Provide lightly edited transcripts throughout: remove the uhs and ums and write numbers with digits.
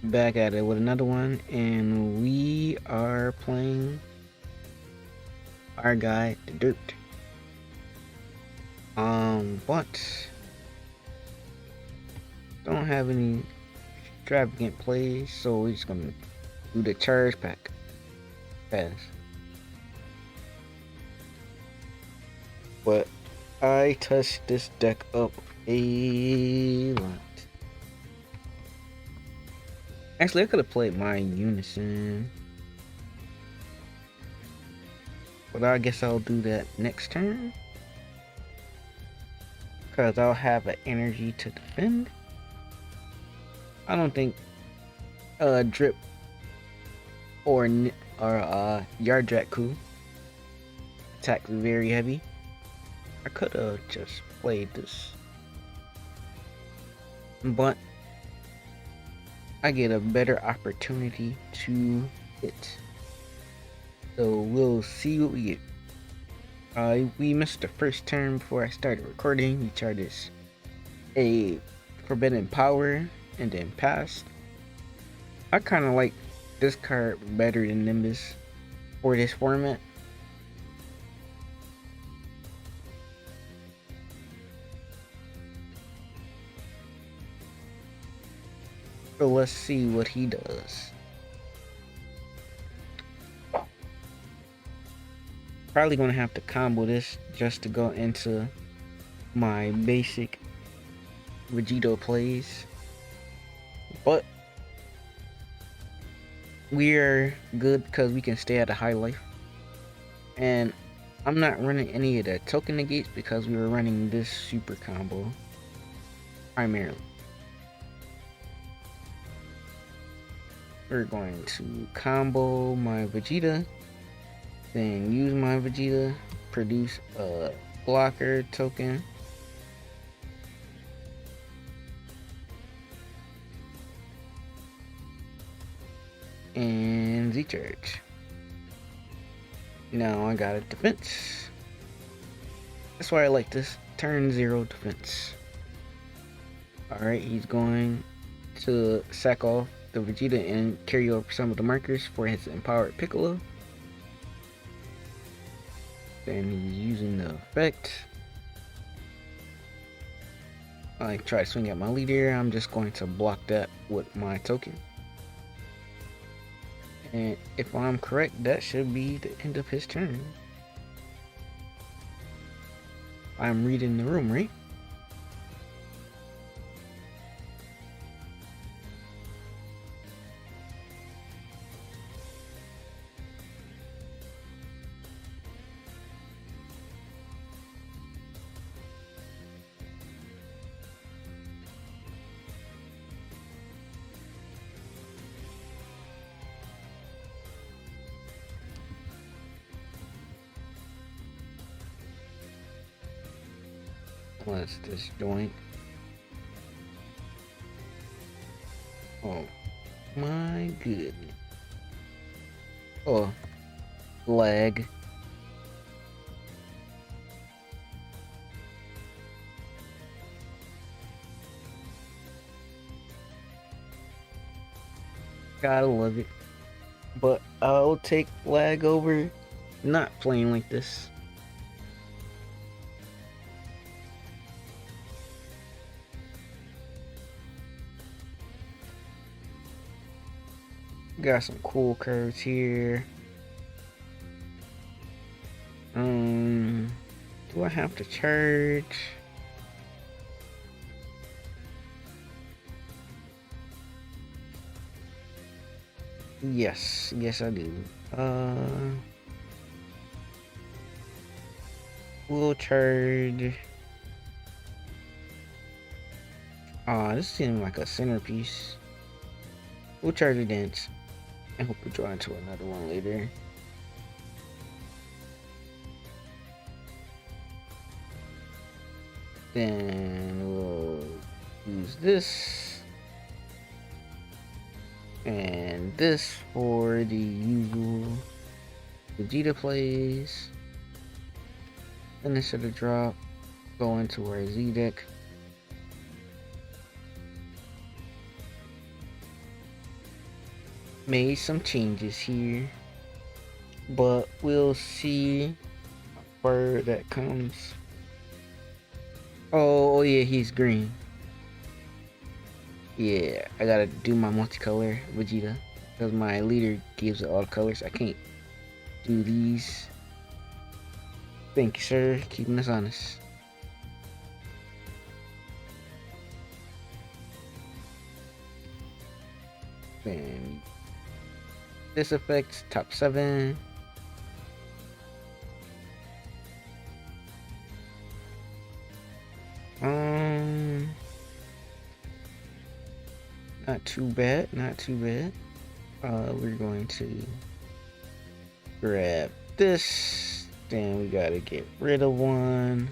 Back at it with another one, and we are playing our guy, the Dirt. But don't have any extravagant plays, so we're just gonna do the charge pack fast. But I touched this deck up a lot. Actually, I could have played my Unison, but I guess I'll do that next turn. Because I'll have an energy to defend. I don't think Drip or Yard Jack attack very heavy. I could have just played this, but I get a better opportunity to hit. So we'll see what we get. We missed the first turn before I started recording. We charged a Forbidden Power and then passed. I kind of like this card better than Nimbus for this format. So let's see what he does. Probably gonna have to combo this just to go into my basic Vegito plays. But we're good because we can stay at a high life. And I'm not running any of the token negates because we were running this super combo primarily. We're going to combo my Vegeta, then use my Vegeta, produce a blocker token, and Z-Charge. Now I got a defense. That's why I like this turn 0 defense. Alright, he's going to sack off the Vegeta and carry over some of the markers for his empowered Piccolo. Then he's using the effect. I try to swing at my leader. I'm just going to block that with my token. And if I'm correct, that should be the end of his turn. I'm reading the room, right? What's this joint? Oh my goodness. Oh, lag. Gotta love it. But I'll take lag over not playing like this. Got some cool curves here. Do I have to charge? Yes, I do. We'll charge. This seems like a centerpiece. We'll charge a dance. I hope we draw into another one later. Then we'll use this and this for the usual Gogeta plays. Finish of the drop, go into our Z deck. made some changes here, but we'll see where that comes. Oh yeah, he's green. Yeah, I gotta do my multicolor Vegeta because my leader gives it all the colors. I can't do these. Thank you, sir, keeping us honest. Then this affects top 7. Not too bad, not too bad. We're going to grab this. Then we gotta get rid of one.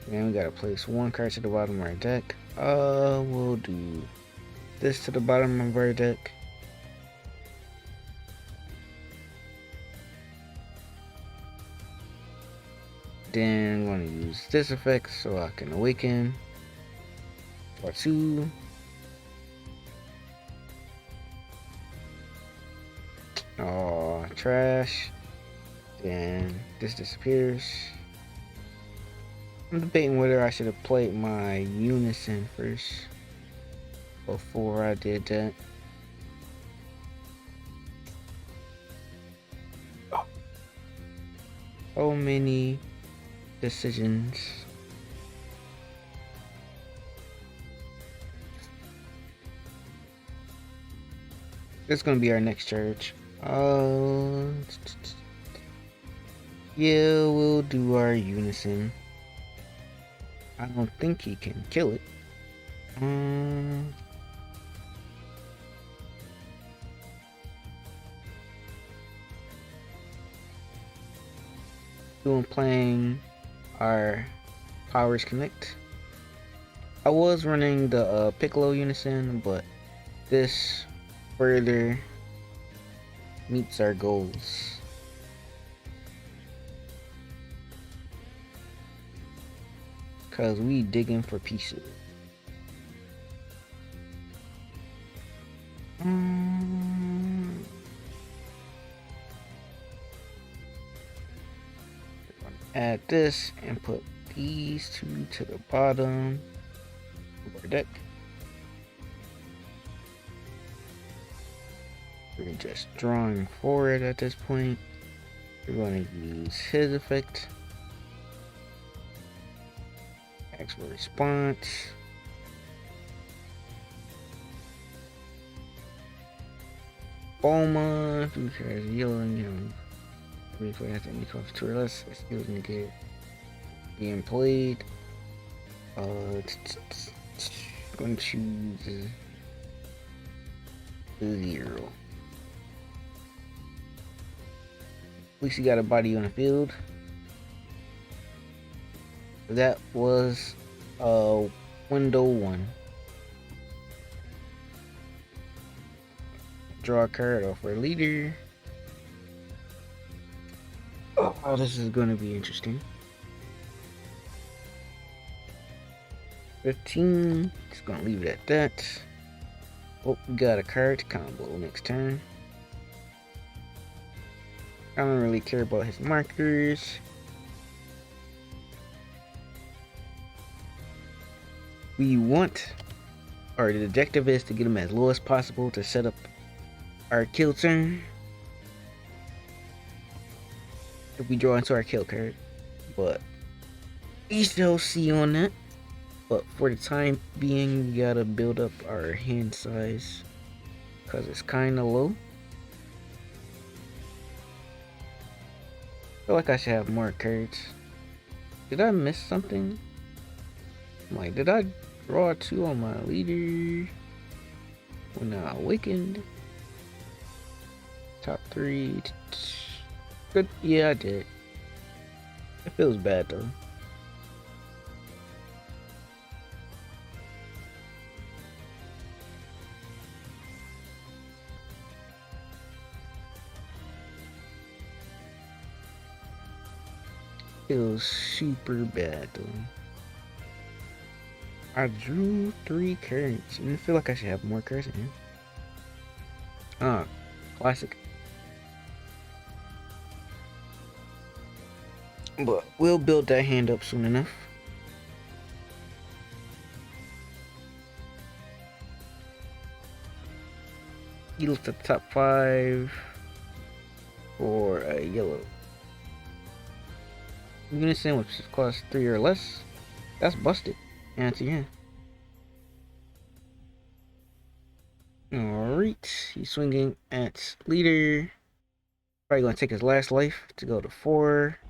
Then we gotta place one card to the bottom of our deck. We'll do this to the bottom of our deck. Then I'm gonna use this effect so I can awaken for 2. Oh, trash. Then this disappears. I'm debating whether I should have played my Unison first before I did that. So many decisions. This is gonna be our next charge. Yeah, we'll do our Unison. I don't think he can kill it. Doing playing our powers connect. I was running the Piccolo Unison, but this further meets our goals. Cause we digging for pieces. Add this and put these 2 to the bottom of our deck. We're just drawing forward at this point. We're going to use his effect. Actual response. Bulma, who has yellow and yellow. Briefly after any cost 2 or less, it's still gonna get being played. Going to choose 0. At least he got a body on the field. That was window 1. Draw a card off our leader. Oh, this is going to be interesting. 15. Just going to leave it at that. Oh, we got a card combo next turn. I don't really care about his markers. We want, or the objective is to get him as low as possible to set up our kill turn. If we draw into our kill card, but we shall see on that. But for the time being, we gotta build up our hand size because it's kind of low. I feel like I should have more cards. Did I miss something? Like, did I draw 2 on my leader when I awakened? Top 3. Good. Yeah, I did. It feels bad though. Feels super bad though. I drew 3 cards, and I feel like I should have more cards in here. Ah, classic. But we'll build that hand up soon enough. You looked at the top 5 for a yellow. Unison, which costs 3 or less. That's busted. And it's yeah. Alright, he's swinging at leader. Probably gonna take his last life to go to 4.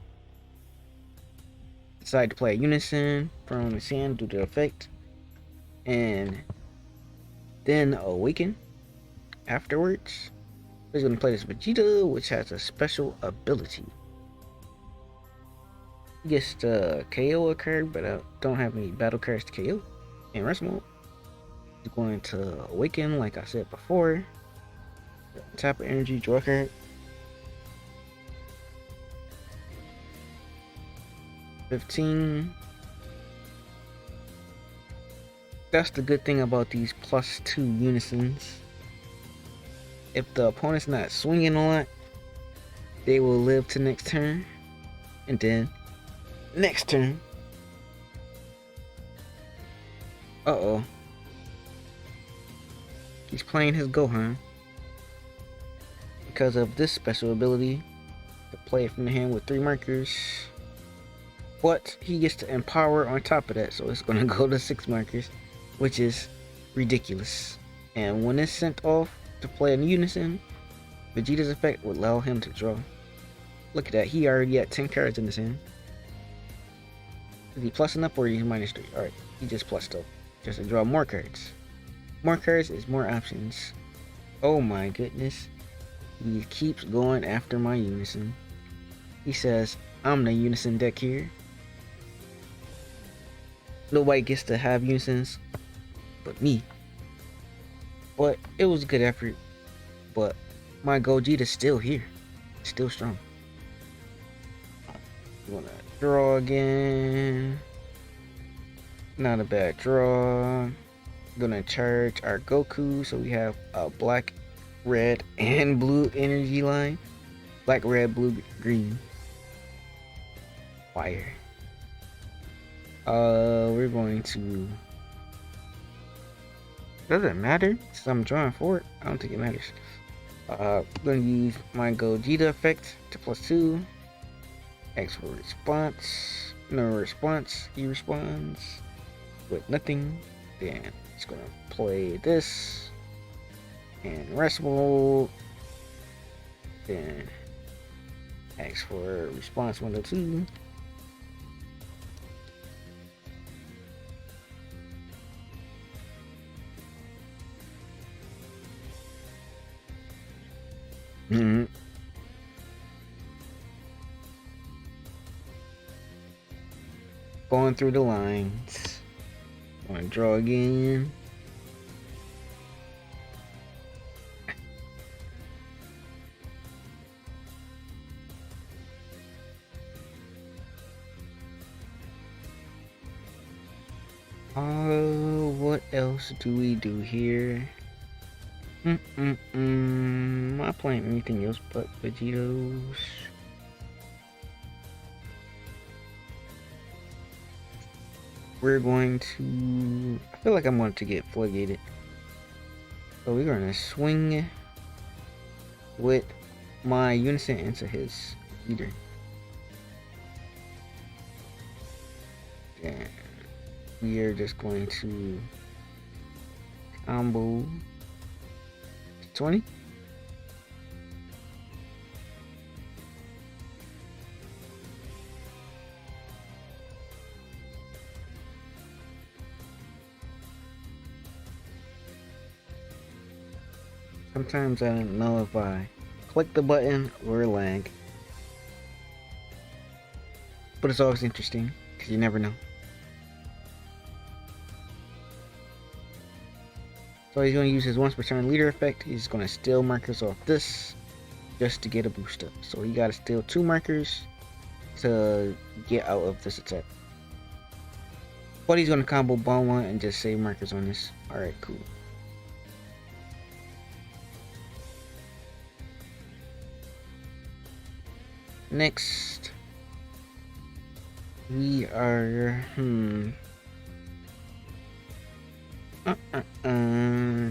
Decide to play a unison from his hand due to the effect. And then awaken afterwards. He's gonna play this Vegito, which has a special ability. He gets to KO a card, but I don't have any battle cards to KO. In rest mode, he's going to awaken, like I said before. Tap energy, draw a card. 15. That's the good thing about these +2 unisons. If the opponent's not swinging a lot, they will live to next turn. And then, next turn. Uh-oh. He's playing his Gohan. Because of this special ability, to play it from the hand with 3 markers. But he gets to empower on top of that, so it's gonna go to 6 markers, which is ridiculous. And when it's sent off to play in unison, Vegeta's effect would allow him to draw. Look at that, he already had 10 cards in his hand. Is he plussing up or is he -3? Alright, he just plussed up. Just to draw more cards. More cards is more options. Oh my goodness. He keeps going after my unison. He says, I'm the unison deck here. Nobody gets to have unisons but me. But it was a good effort. But my Gogeta's still here. Still strong. You wanna draw again. Not a bad draw. Gonna charge our Goku, so we have a black, red, and blue energy line. Black, red, blue, green. Fire. We're going to... Doesn't matter, since I'm drawing for it. I don't think it matters. I'm gonna use my Gogeta effect to +2. X for response. No response. He responds with nothing. Then it's gonna play this and rest mode. Then X for response 1 to 2. Going through the lines. Want to draw again. What else do we do here? Not playing anything else but Vegitos. We're going to... I feel like I'm going to get floodgated. So we're going to swing with my unison into his leader. And we are just going to combo 20. Sometimes I don't know if I click the button or lag. But it's always interesting, because you never know. So he's going to use his once per turn leader effect. He's going to steal markers off this just to get a boost up. So he got to steal 2 markers to get out of this attack. But he's gonna combo bomb one and just save markers on this. Alright, cool. Next, we are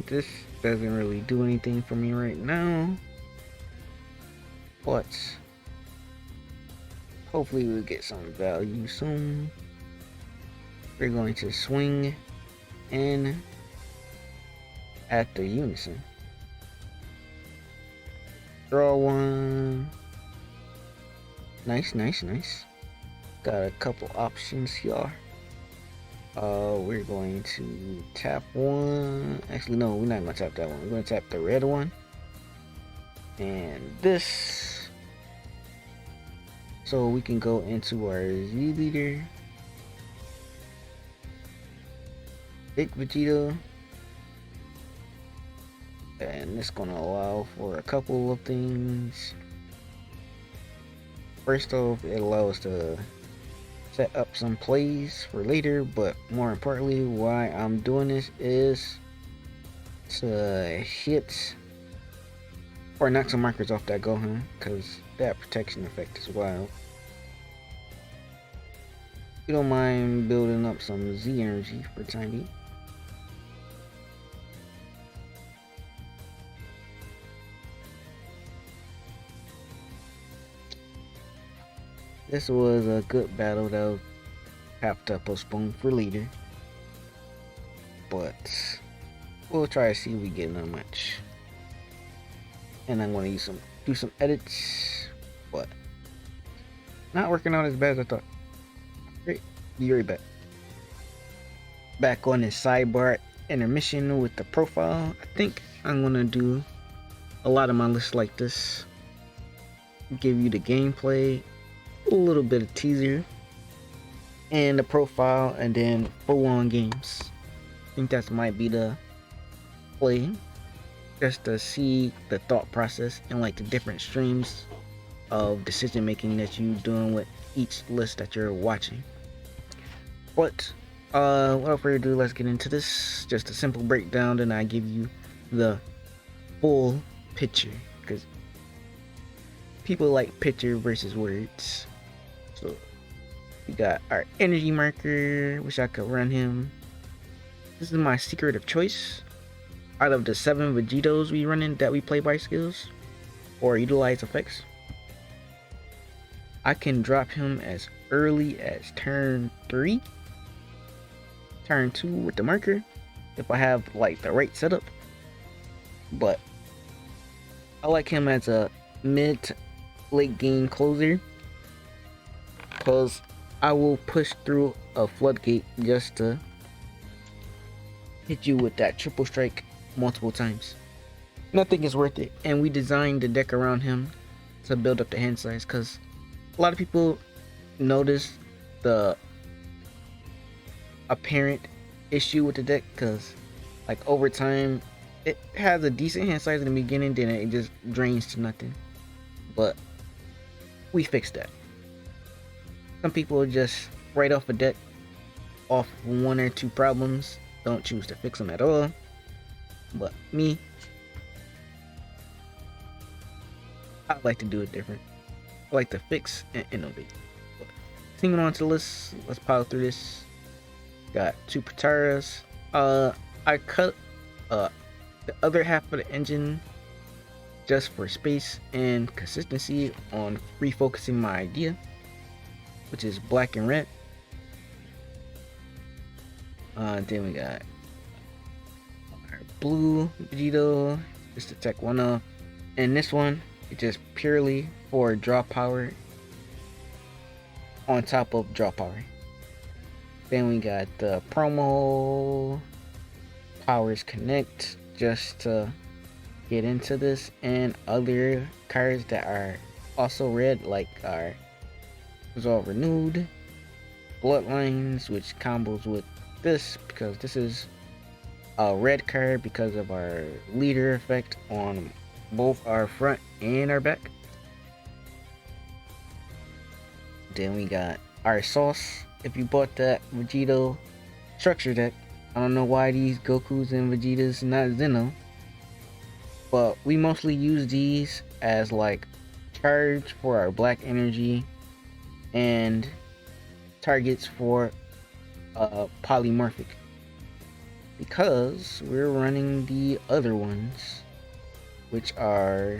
this doesn't really do anything for me right now, but hopefully we'll get some value soon. We're going to swing in at the unison. Draw one. Nice. Got a couple options here. We're going to tap one. Actually, no, we're not gonna tap that one. We're gonna tap the red one. And this. So we can go into our Z leader. Big Vegito. And it's gonna allow for a couple of things. First off, it allows us to set up some plays for later, but more importantly, why I'm doing this is to hit or knock some markers off that Gohan, because that protection effect is wild. You don't mind building up some Z energy for the time being. This was a good battle that I'll have to postpone for later, but we'll try to see if we get another match. And I'm going to do some edits, but not working out as bad as I thought. Great, be right back. Back on this sidebar intermission with the profile. I think I'm gonna do a lot of my lists like this. Give you the gameplay, a little bit of teaser, and the profile, and then full-on games. I think that might be the play, just to see the thought process and like the different streams of decision making that you're doing with each list that you're watching. But without further ado, let's get into this. Just a simple breakdown, then I give you the full picture, because people like picture versus words. So we got our energy marker. Wish I could run him. This is my secret of choice. Out of the 7 Vegitos we running that we play by skills or utilize effects, I can drop him as early as turn 3, turn 2 with the marker if I have like the right setup. But I like him as a mid to late game closer, because I will push through a floodgate just to hit you with that triple strike multiple times. Nothing is worth it, and we designed the deck around him to build up the hand size, because a lot of people notice the apparent issue with the deck, because like over time it has a decent hand size in the beginning, then it just drains to nothing. But we fixed that. Some people just write off a deck off 1 or 2 problems, don't choose to fix them at all. But me, I like to do it different. I like to fix and innovate. But continuing on to the list, let's pile through this. Got 2 Pataras. I cut the other half of the engine just for space and consistency on refocusing my idea, which is black and red. Then we got our blue Vegito, just to tech one up, and this one is just purely for draw power on top of draw power. Then we got the promo Powers Connect, just to get into this, and other cards that are also red, like our Resolve Renewed, Bloodlines, which combos with this, because this is a red card because of our leader effect on both our front and our back. Then we got our sauce. If you bought that Vegito structure deck, I don't know why these Gokus and Vegetas not Zeno, but we mostly use these as like charge for our black energy and targets for polymorphic, because we're running the other ones, which are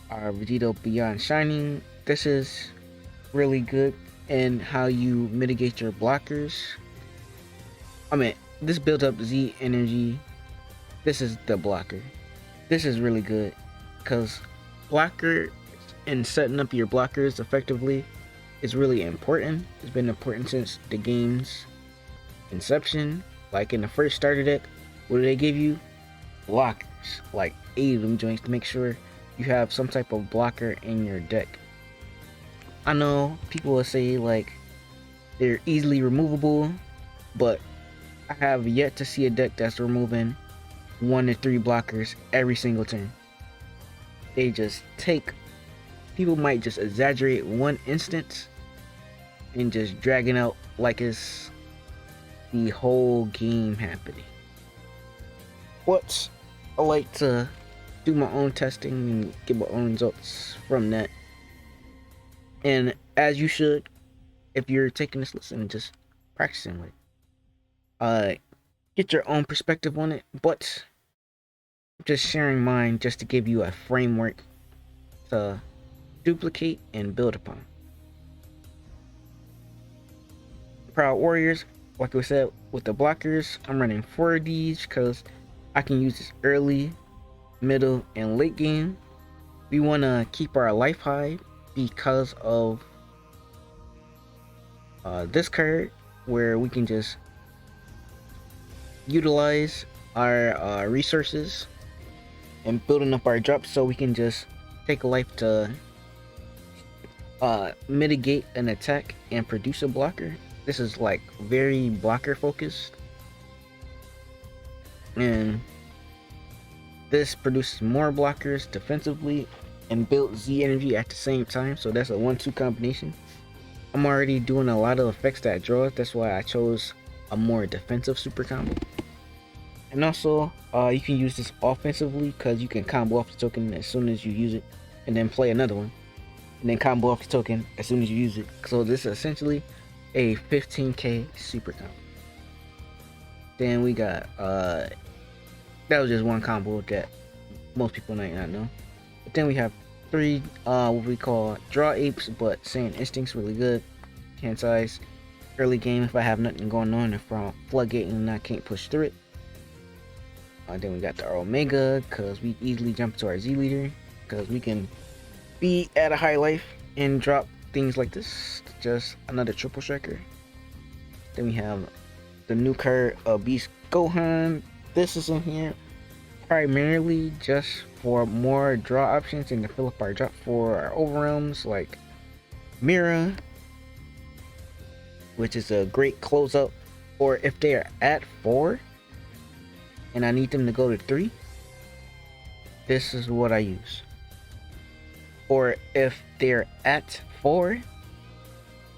our Vegito Beyond Shining. This is really good in how you mitigate your blockers. I mean, this builds up Z energy. This is the blocker. This is really good because blocker and setting up your blockers effectively is really important. It's been important since the game's inception. Like in the first starter deck, what do they give you? Blockers, like 8 of them joints to make sure you have some type of blocker in your deck. I know people will say like they're easily removable, but I have yet to see a deck that's removing 1 to 3 blockers every single turn. They just take, people might just exaggerate one instance and just dragging out like it's the whole game happening. But I like to do my own testing and get my own results from that. And as you should, if you're taking this lesson and just practicing with it, get your own perspective on it, but just sharing mine just to give you a framework to duplicate and build upon. Proud Warriors, like I said, with the blockers, I'm running 4 of these because I can use this early, middle, and late game. We want to keep our life high because of this card, where we can just utilize our resources and building up our drops, so we can just take a life to mitigate an attack and produce a blocker. This is like very blocker focused, and this produces more blockers defensively and builds Z energy at the same time, so that's a 1-2 combination. I'm already doing a lot of effects that draws, that's why I chose a more defensive super combo. And also you can use this offensively because you can combo off the token as soon as you use it, and then play another one, and then combo off the token as soon as you use it. So this is essentially a 15k super combo. Then we got that was just one combo that most people might not know. But then we have 3 what we call draw apes, but Saiyan Instinct's really good. Hand size early game if I have nothing going on, if I'm floodgating and I can't push through it. Then we got the Omega, because we easily jump to our Z leader, because we can be at a high life and drop things like this. Just another triple striker. Then we have the new card of Beast Gohan. This is in here primarily just for more draw options and to fill up our drop for our overwhelms, like Mira, which is a great closeout, or if they are at 4 and I need them to go to 3, this is what I use. Or if they're at 4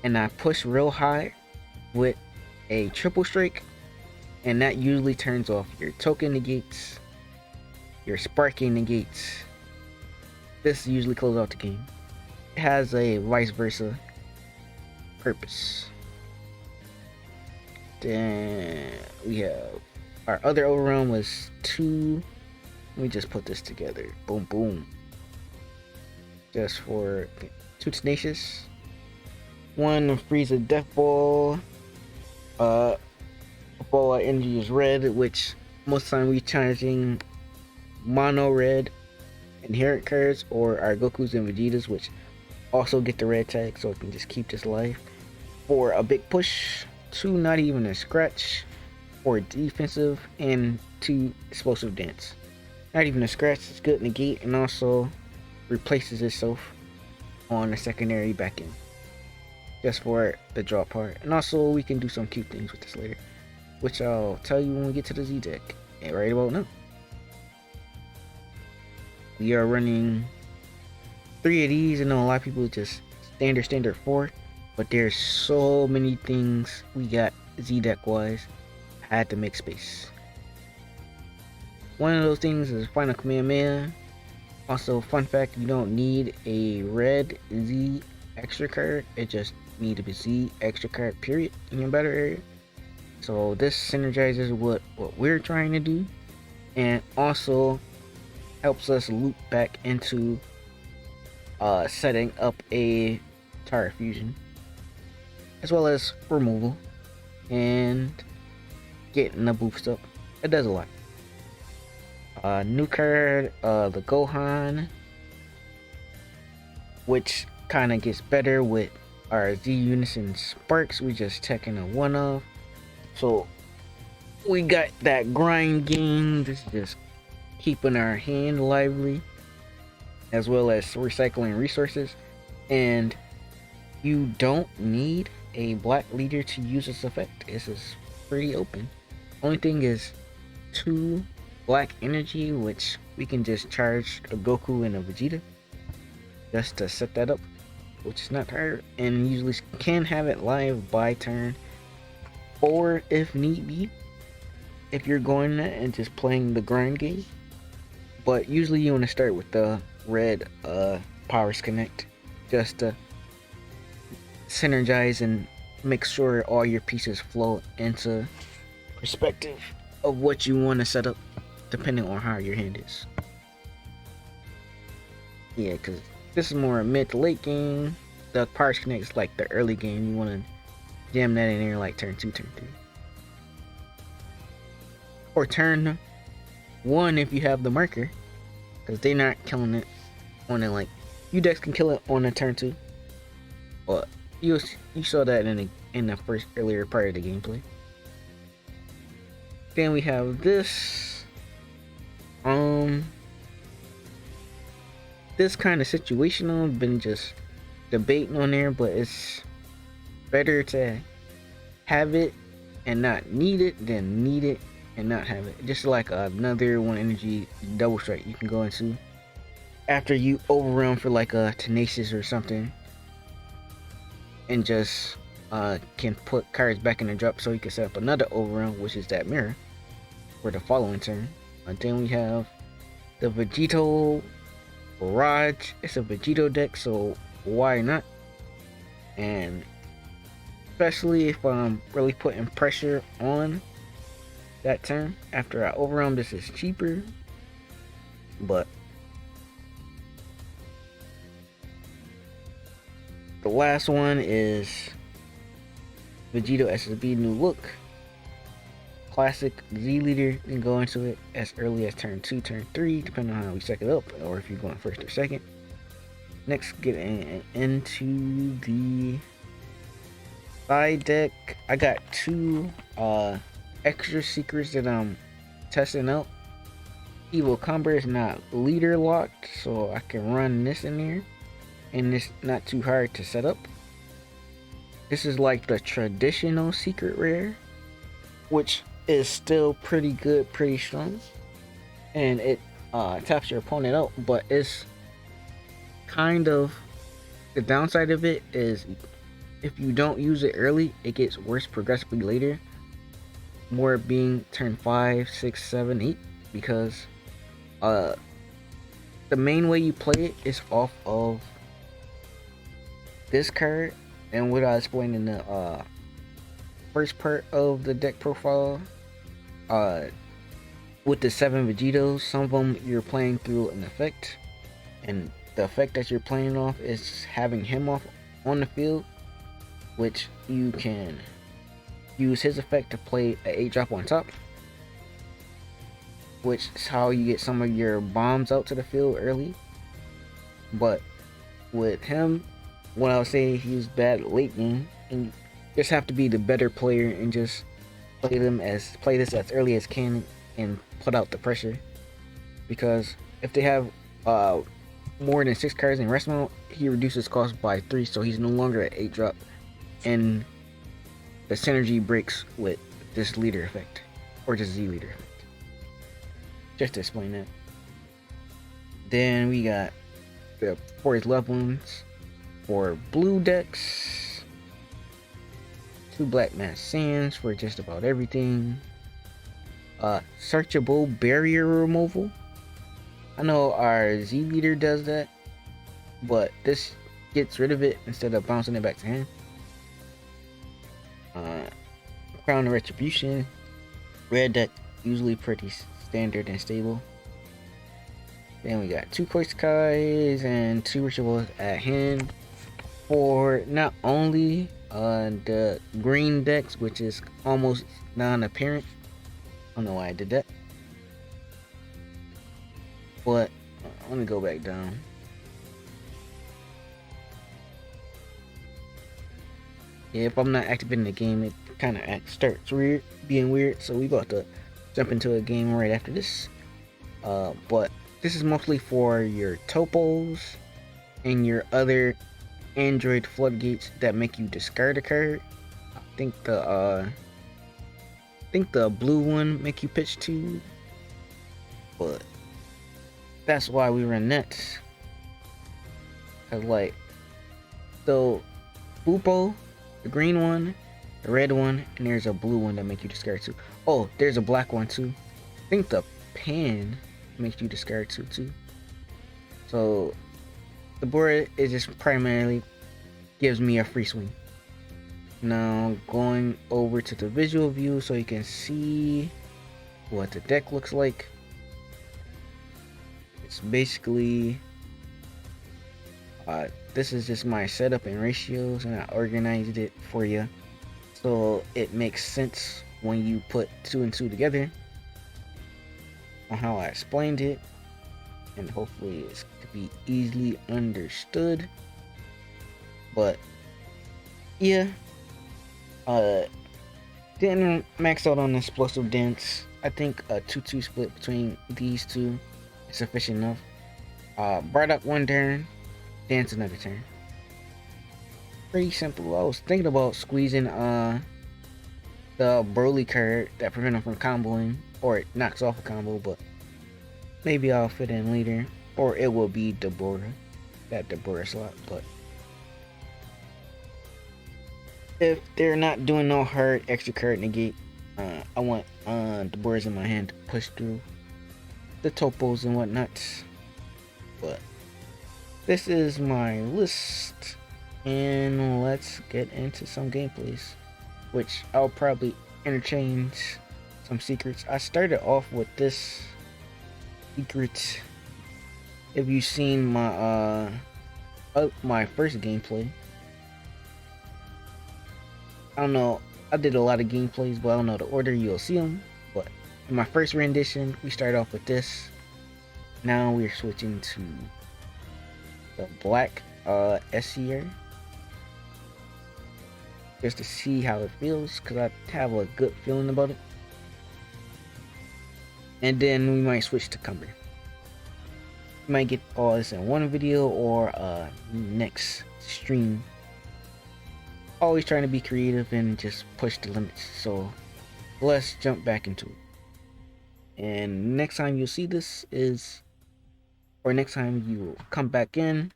and I push real high with a triple strike, and that usually turns off your token negates, your sparking negates. This usually closes out the game. It has a vice versa purpose. Then we have our other overrun was 2. Let me just put this together. Boom, boom. Just for 2 Tenacious. 1 Frieza Death Ball. Ball energy is red, which most of the time we charging mono red inherent cards, or our Gokus and Vegetas, which also get the red tag, so we can just keep this life. For a big push, 2 not even a scratch, for defensive, and 2 explosive dance. Not even a scratch, it's good negate, and also replaces itself on the secondary back end, just for the draw part. And also we can do some cute things with this later, which I'll tell you when we get to the Z deck. And right about now, we are running 3 of these. I know a lot of people just standard 4, but there's so many things we got Z deck wise. Had to make space. One of those things is Final Kamehameha. Also, fun fact, you don't need a red Z extra card. It just need to be Z extra card, period, in your battle area. So this synergizes what we're trying to do, and also helps us loop back into setting up a Tire Fusion, as well as removal and getting the boost up. It does a lot. New card, the Gohan, which kind of gets better with our Z Unison Sparks. We just taking a one off. So we got that grind game. This is just keeping our hand lively, as well as recycling resources. And you don't need a black leader to use this effect. This is pretty open. Only thing is 2 black energy, which we can just charge a Goku and a Vegeta just to set that up, which is not hard, and usually can have it live by turn, or if need be, if you're going and just playing the grind game. But usually you want to start with the red Powers Connect just to synergize and make sure all your pieces flow into perspective of what you want to set up, depending on how your hand is. Yeah, because this is more a mid to late game. The Powers Connect is like the early game. You want to jam that in there like turn 2, turn 3. Or turn 1 if you have the marker, because they're not killing it on it. Like, you decks can kill it on a turn 2. But you saw that in the first earlier part of the gameplay. Then we have this. This kind of situational. Been just debating on there, but it's better to have it and not need it than need it and not have it. Just like another 1 energy double strike you can go into after you overrun for like a Tenacious or something, and just can put cards back in the drop, so you can set up another overrun, which is that mirror for the following turn. And then we have the Vegito Barrage. It's a Vegito deck, so why not? And especially if I'm really putting pressure on that turn after I overrun, this is cheaper. But the last one is Vegito SSB New Look. Classic Z leader. You can go into it as early as turn 2, turn 3, depending on how we set it up, or if you're going first or second. Next, get into the side deck. I got 2 extra secrets that I'm testing out. Evil Cumber is not leader locked, so I can run this in there, and it's not too hard to set up. This is like the traditional secret rare, which is still pretty good, pretty strong, and it taps your opponent out. But it's kind of, the downside of it is if you don't use it early, it gets worse progressively later, more being turn 5, 6, 7, 8, because the main way you play it is off of this card, and what I explained in the first part of the deck profile. With the 7 Vegitos, some of them you're playing through an effect, and the effect that you're playing off is having him off on the field, which you can use his effect to play an 8-drop on top, which is how you get some of your bombs out to the field early. But with him, what I would say, he's bad late game, and you just have to be the better player and just play this as early as can and put out the pressure. Because if they have more than 6 cards in rest mode, he reduces cost by 3, so he's no longer at 8-drop, and the synergy breaks with this leader effect, or just Z leader effect. Just to explain that. Then we got for his love wounds, for blue decks, 2 black mass sands for just about everything. Searchable barrier removal. I know our Z leader does that, but this gets rid of it instead of bouncing it back to hand. Crown of Retribution. Red deck, usually pretty standard and stable. Then we got 2 Koiskais and 2 Rituals at hand for not only the green decks, which is almost non-apparent. I don't know why I did that. But let me go back down. Yeah, if I'm not activating the game, it kind of starts being weird. So we about to jump into a game right after this. But this is mostly for your topos and your other Android floodgates that make you discard a card. I think the blue one make you pitch 2, but that's why we run nets. Cause like, so Boopo, the green one, the red one, and there's a blue one that make you discard 2. Oh, there's a black one too. I think the pan makes you discard 2 too. So the board is just primarily gives me a free swing. Now going over to the visual view so you can see what the deck looks like. It's basically this is just my setup and ratios, and I organized it for you so it makes sense when you put 2 and 2 together on how I explained it, and hopefully it could be easily understood. But yeah, didn't max out on explosive dance. I think a 2-2 split between these two is sufficient enough. Brought up 1 turn, dance another turn. Pretty simple. I was thinking about squeezing the Broly card that prevent him from comboing, or it knocks off a combo, but maybe I'll fit in later, or it will be Deborah, that Deborah slot. But if they're not doing no hard extra card negate, I want Deborah's in my hand to push through the topos and whatnot. But this is my list, and let's get into some gameplays, which I'll probably interchange some secrets. I started off with this secret. If you've seen my my first gameplay, I don't know, I did a lot of gameplays, but I don't know the order you'll see them. But in my first rendition, we started off with this. Now we're switching to the black SCR, just to see how it feels, because I have a good feeling about it. And then we might switch to Cumber. We might get all this in one video or next stream. Always trying to be creative and just push the limits. So let's jump back into it. And next time you'll see this is, or next time you come back in,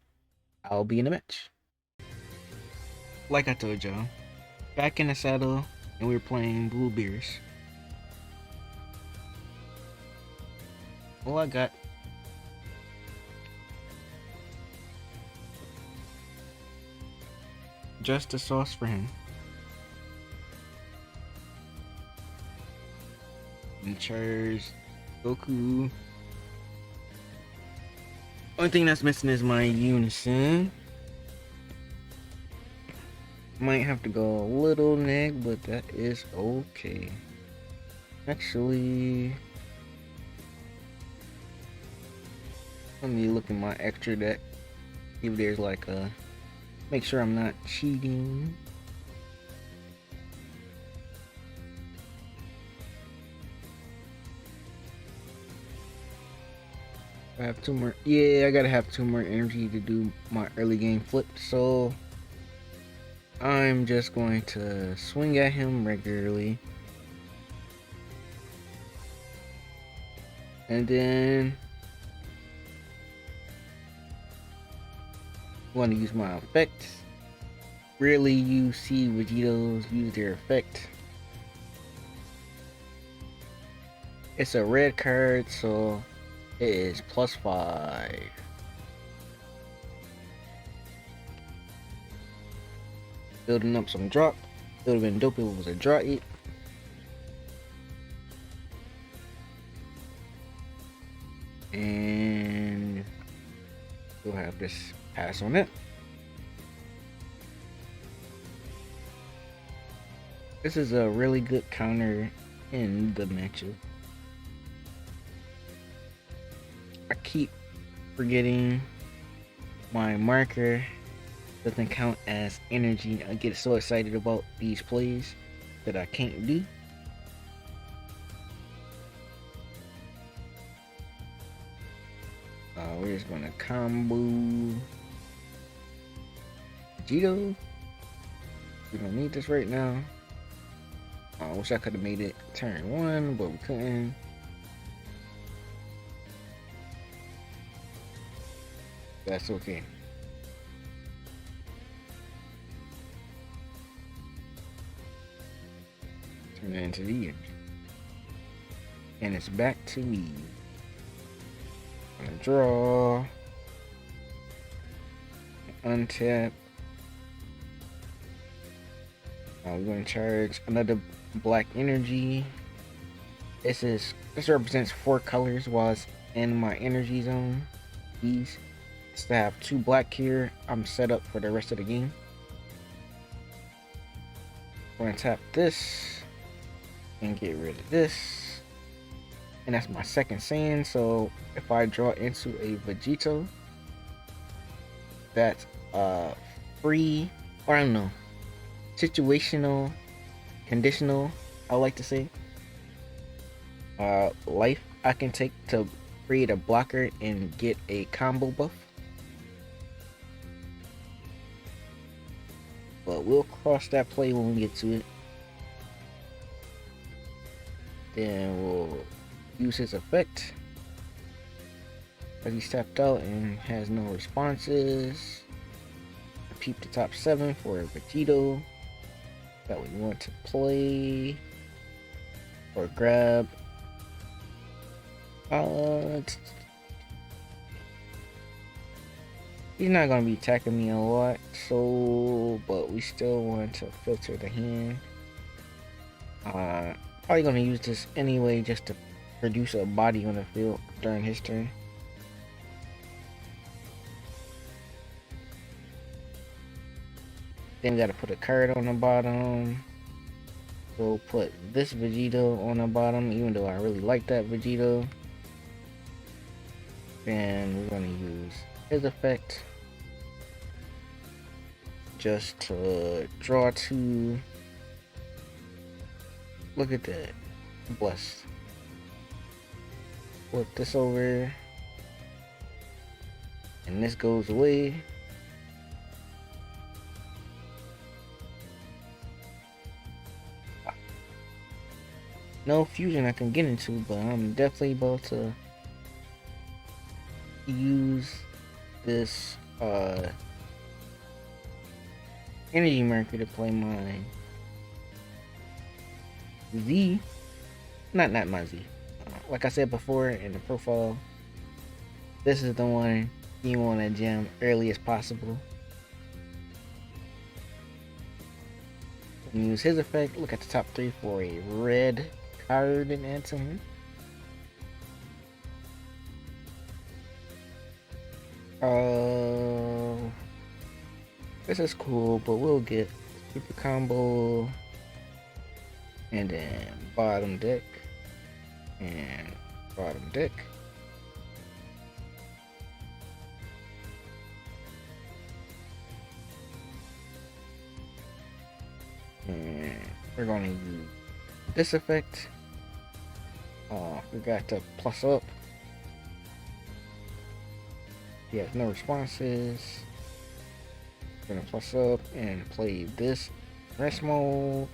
I'll be in a match. Like I told y'all, back in the saddle, and we're playing Blue Beers. All I got just the sauce for him. And Charge, Goku. Only thing that's missing is my Unison. Might have to go a little neg, but that is okay. Actually, let me look at my extra deck. See if there's like a, make sure I'm not cheating. I have 2 more. Yeah, I gotta have 2 more energy to do my early game flip. So I'm just going to swing at him regularly. And then want to use my effects. Rarely you see Vegitos use their effect. It's a red card, so it is +5. Building up some drop. It would have been dope if it was a draw it. And we'll have this pass on it. This is a really good counter in the matchup. I keep forgetting my marker doesn't count as energy. I get so excited about these plays that I can't do. We're just gonna combo Vegito. We don't need this right now. I wish I could have made it turn 1, but we couldn't. That's okay. Turn it into the end. And it's back to me. I'm gonna draw. Untap. We're gonna charge another black energy. This represents 4 colors while it's in my energy zone. These to have 2 black here. I'm set up for the rest of the game. I'm gonna tap this and get rid of this. And that's my second sand, so if I draw into a Vegito, that's free, or I don't know, situational, conditional, I like to say, life I can take to create a blocker and get a combo buff. But we'll cross that play when we get to it. Then we'll use his effect. But he's tapped out and has no responses. Peep the top 7 for a Vegito that we want to play or grab. He's not gonna be attacking me a lot, so but we still want to filter the hand. Probably gonna use this anyway just to produce a body on the field during his turn. Then we gotta put a card on the bottom. We'll put this Vegito on the bottom, even though I really like that Vegito. Then we're gonna use his effect just to draw 2. Look at that. Blessed. Flip this over. And this goes away. No fusion I can get into, but I'm definitely about to use this energy marker to play my Z. Not my Z. Like I said before in the profile, this is the one you want to jam early as possible. And use his effect. Look at the top 3 for a red card and add to him. This is cool, but we'll get super combo and then bottom deck and bottom deck. And we're going to use this effect. We got to plus up. He has no responses. We're gonna plus up and play this rest mode.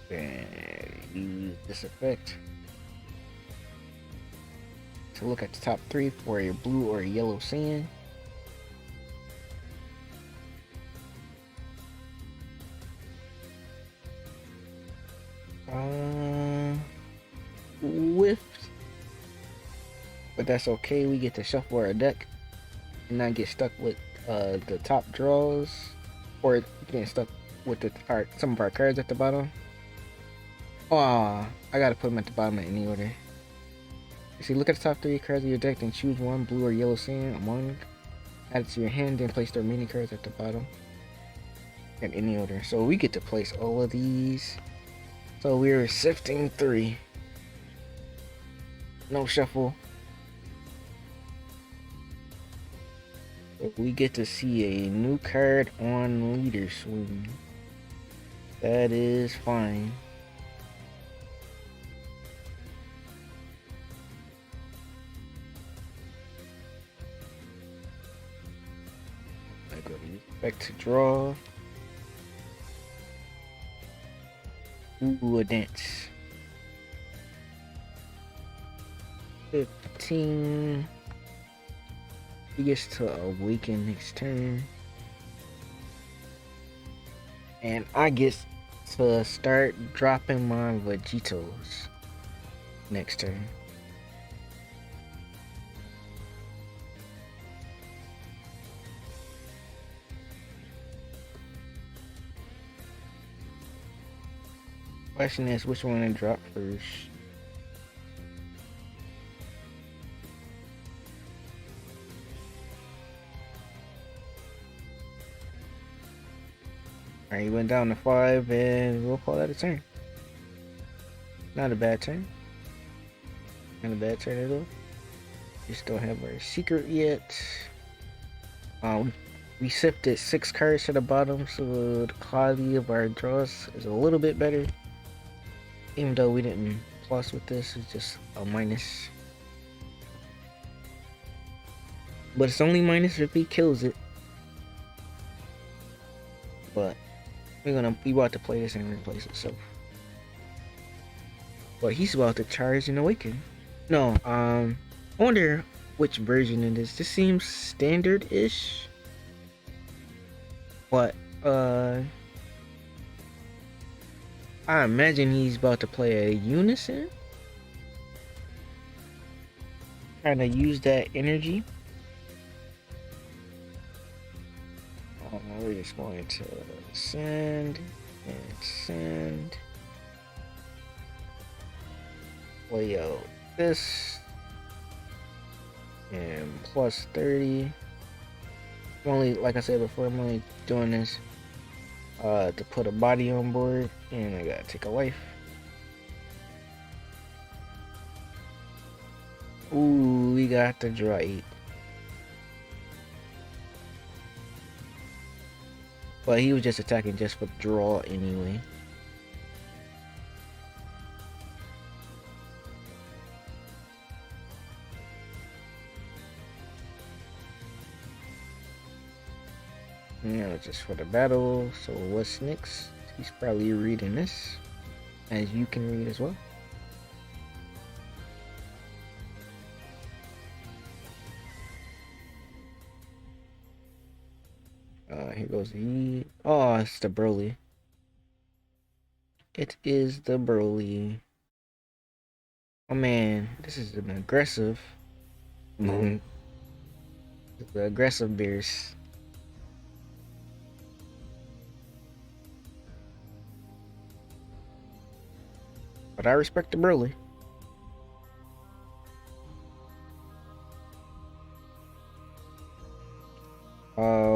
And use this effect to look at the top 3 for a blue or a yellow sand. Whiffed. But that's okay. We get to shuffle our deck and not get stuck with the top draws, or getting stuck with some of our cards at the bottom. Aw, I gotta put them at the bottom in any order. You see, look at the top 3 cards of your deck, then choose one blue or yellow sand among, add it to your hand, then place the remaining cards at the bottom in any order. So we get to place all of these. So we're sifting 3. No shuffle. We get to see a new card on leader swing. That is fine. I go back to draw. Ooh, a dance. 15. He gets to awaken next turn. And I get to start dropping my Vegitos next turn. Question is, which one to drop first? Alright, he went down to 5, and we'll call that a turn. Not a bad turn. Not a bad turn at all. Just don't have our secret yet. We sifted 6 cards to the bottom, so the quality of our draws is a little bit better. Even though we didn't plus with this, it's just a minus. But it's only minus if he kills it. But we about to play this and replace it, so. But he's about to charge and awaken. No, I wonder which version it is. This seems standard-ish. But I imagine he's about to play a unison. Trying to use that energy. We're just going to send and send. Play out this. And plus 30. Only, like I said before, I'm only doing this to put a body on board, and I gotta take a life. Ooh, we got to draw 8. But he was just attacking just for draw anyway. Yeah, just for the battle. So what's next? He's probably reading this, as you can read as well. Here goes the... Oh, it's the Broly. It is the Broly. Oh man, this is an aggressive. The aggressive bears. But I respect the Broly.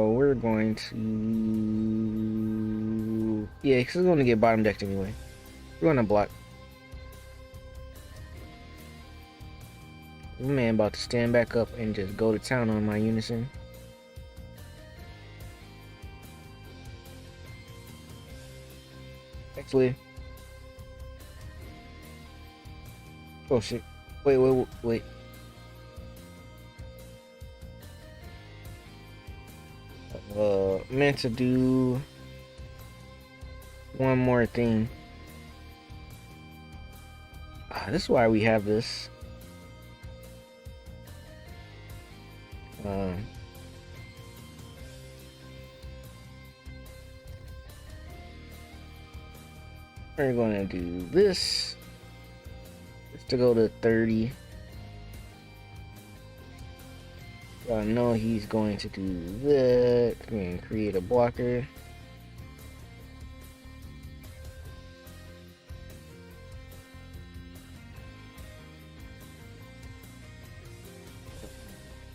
We're going to... Yeah, because it's going to get bottom decked anyway. We're going to block. My man about to stand back up and just go to town on my unison. Actually... Oh shit. Wait. Meant to do one more thing. This is why we have this. We're going to do this. Just to go to 30. I know he's going to do that. And create a blocker.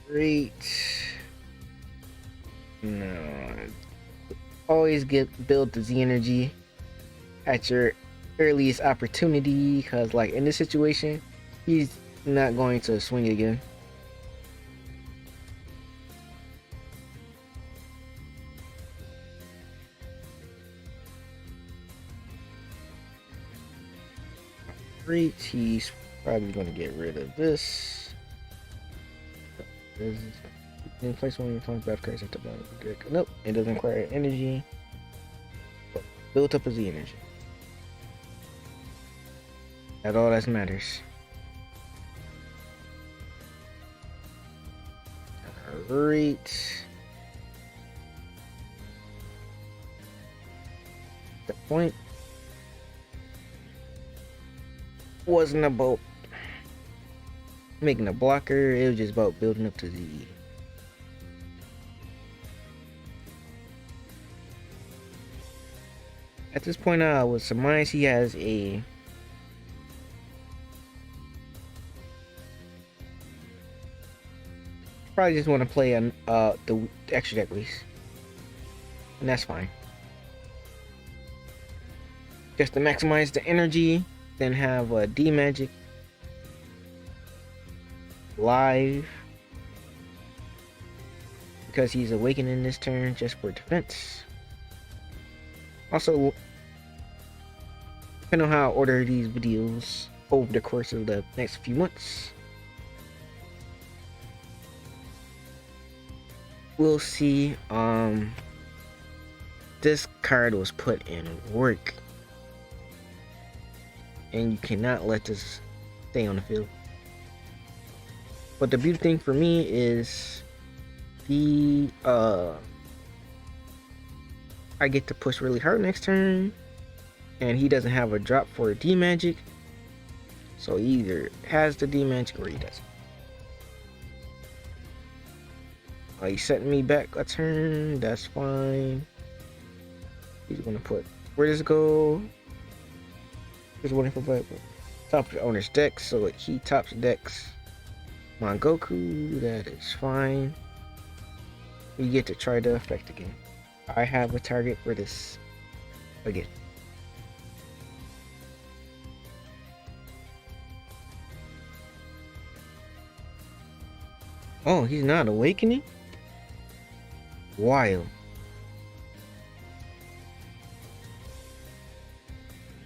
Great. No. Always build the Z energy at your earliest opportunity, because like in this situation, he's not going to swing again. Great. He's probably going to get rid of this. Then place one of your phone's bad cards at the bottom. Nope, it doesn't require energy. Built up as the energy. That's all that matters. Great. The point wasn't about making a blocker, it was just about building up to Z. At this point, I would surmise he has a probably just want to play on the extra deck release, and that's fine. Just to maximize the energy, then have a D Magic live because he's awakening this turn just for defense. Also, depending on how I order these videos over the course of the next few months, we'll see. This card was put in work, and you cannot let this stay on the field. But the beauty thing for me is the I get to push really hard next turn, and he doesn't have a drop for a D Magic, so he either has the D Magic or he doesn't. He's setting me back a turn, that's fine. He's gonna put, where does it go? He's waiting for black. Top of the owner's deck, so he tops decks my Goku, that is fine. We get to try the effect again. I have a target for this again. Oh, he's not awakening? Wild.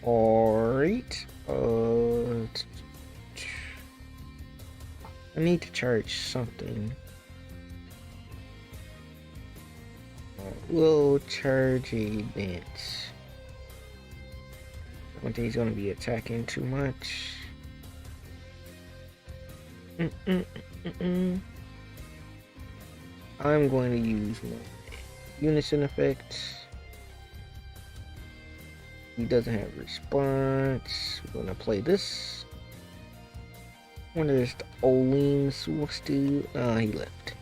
Alright. I need to charge something. We'll charge a dance. I don't think he's gonna be attacking too much. I'm going to use my unison effect. He doesn't have response. We're gonna play this. I wonder if the Oleans wants to. He left.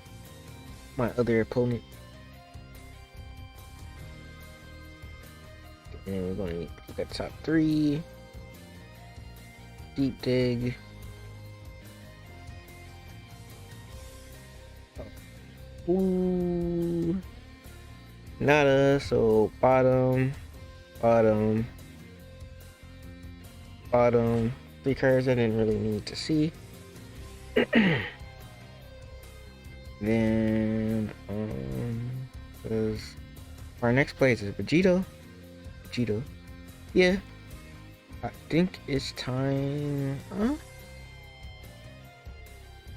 My other opponent. And we're going to look at top 3. Deep dig. Ooh. Nada, so bottom. 3 cards I didn't really need to see. Then our next place is Vegito. Yeah, I think it's time.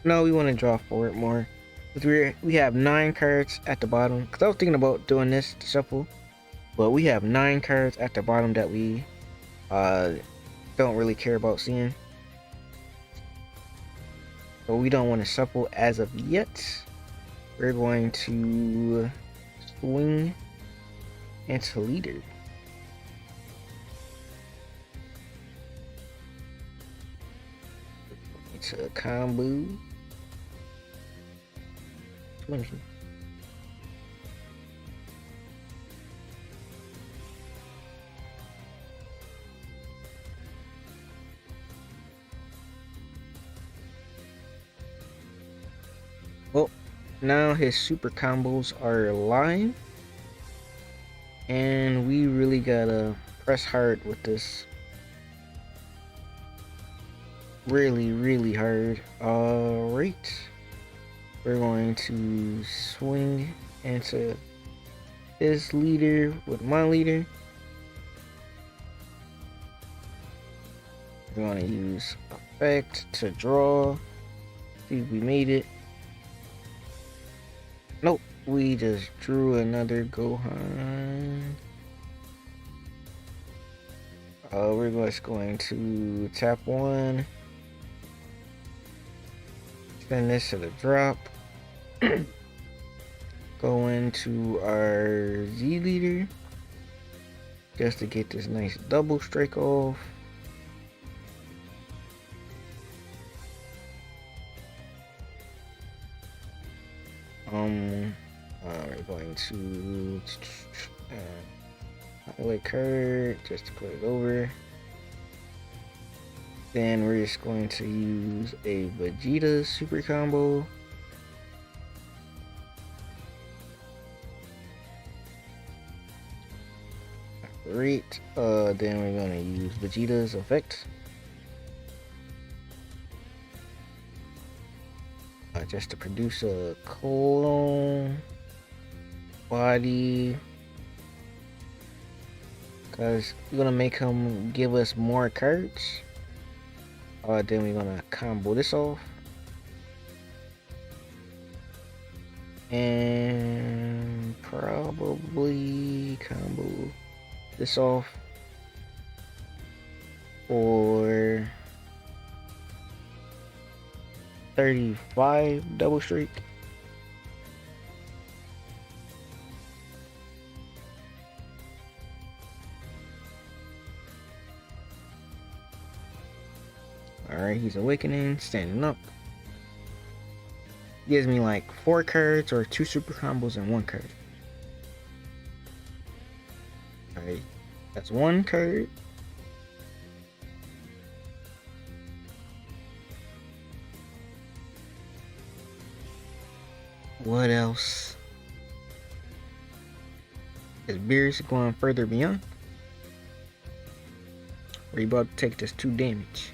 No, we want to draw forward more. We have 9 cards at the bottom. Because I was thinking about doing this to shuffle, but we have 9 cards at the bottom that we don't really care about seeing. So we don't want to shuffle as of yet. We're going to swing into leader. to combo 20. Well, now his super combos are live, and we really gotta press hard with this. Really hard. Alright. We're going to swing into his leader with my leader. We're going to use effect to draw. See if we made it. Nope, we just drew another Gohan. We're just going to tap 1. Send this to the drop. Go into our Z leader just to get this nice double strike off. We're going to highlight card just to put it over. Then we're just going to use a Vegeta super combo. Great. Then we're gonna use Vegeta's effect. Just to produce a clone body. Cause we're gonna make him give us more cards. Then we're gonna combo this off. And probably combo this off for 35 double streak. Alright, he's awakening, standing up. Gives me like 4 cards or 2 super combos and 1 card. Alright, that's 1 card. What else? Is Beerus going further beyond? Or you about to take this 2 damage?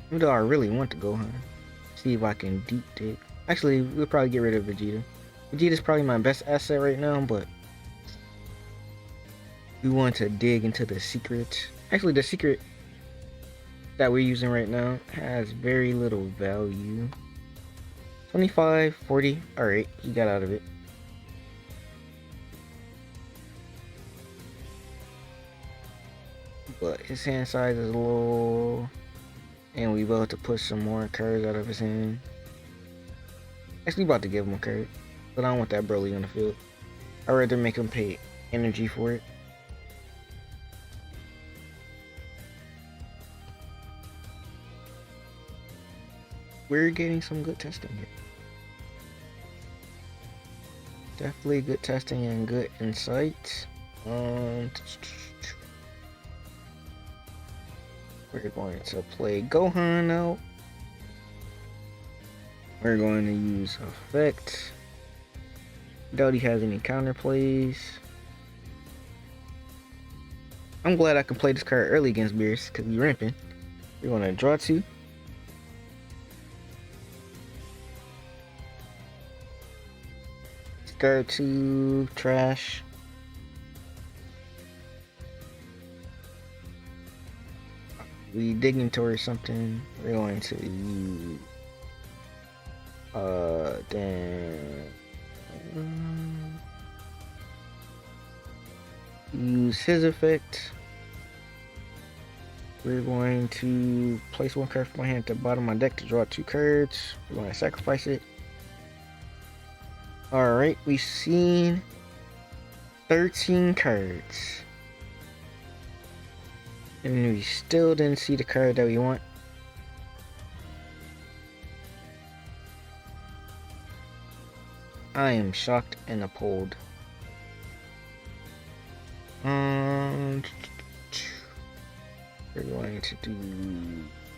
Even though I really want to go, see if I can deep dig. Actually, we'll probably get rid of Vegeta. Vegeta's probably my best asset right now, but we want to dig into the secret. Actually, the secret that we're using right now has very little value. 25, 40. Alright, he got out of it. But his hand size is low. And we about to push some more cards out of his hand. Actually, about to give him a card. But I don't want that Broly on the field. I'd rather make him pay energy for it. We're getting some good testing here. Definitely good testing and good insight. We're going to play Gohan out. We're going to use effect. Doubt he has any counter plays. I'm glad I can play this card early against Beerus because we're ramping. We're going to draw 2. Discard 2, trash. We digging towards something. We're going to use then use his effect. We're going to place one card from my hand at the bottom of my deck to draw 2 cards. We're going to sacrifice it. Alright, we've seen 13 cards. And we still didn't see the card that we want. I am shocked and appalled. We're going to do...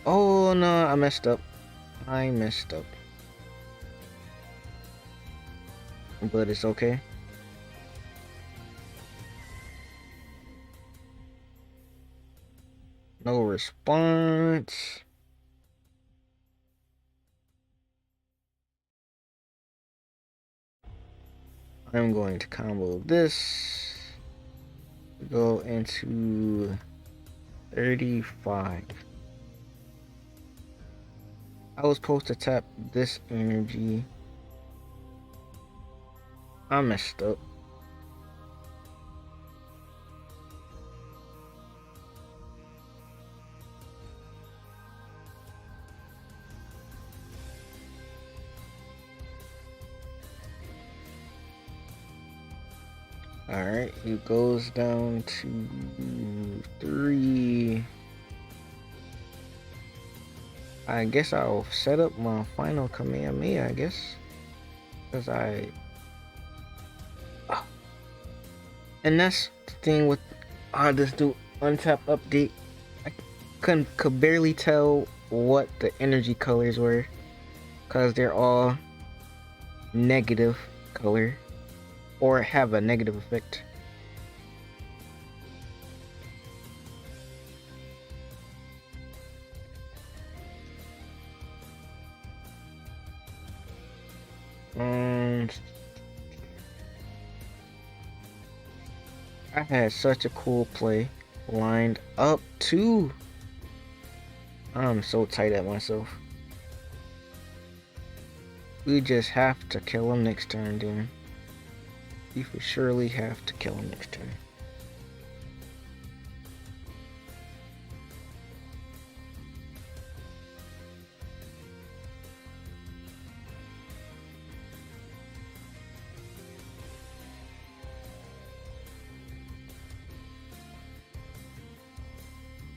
Oh no, I messed up. But it's okay. No response. I'm going to combo this. Go into 35. I was supposed to tap this energy. I messed up. Alright, it goes down to 3. I guess I'll set up my final Kamehameha, I guess. Because and that's the thing with this do untap update. I could barely tell what the energy colors were. Because they're all negative color. Or have a negative effect. I had such a cool play lined up too. I'm so tight at myself. We just have to kill him next turn, dude. We for surely have to kill him next turn.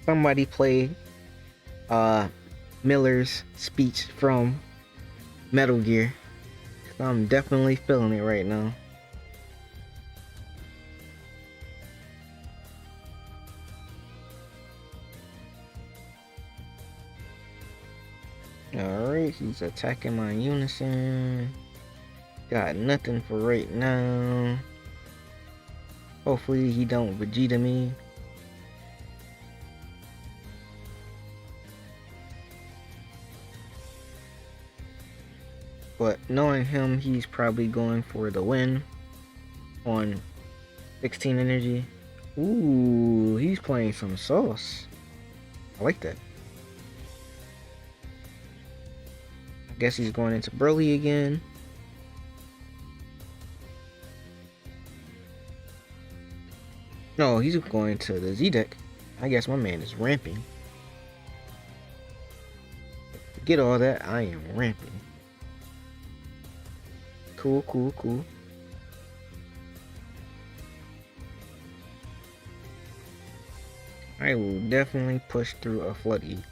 Somebody play Miller's speech from Metal Gear. I'm definitely feeling it right now. Alright, he's attacking my unison. Got nothing for right now. Hopefully he don't Vegeta me. But knowing him, he's probably going for the win on 16 energy. Ooh, he's playing some sauce. I like that. I guess he's going into Broly again. No, he's going to the Z deck. I guess my man is ramping. Forget all that, I am ramping. Cool, cool, cool. I will definitely push through a Floody.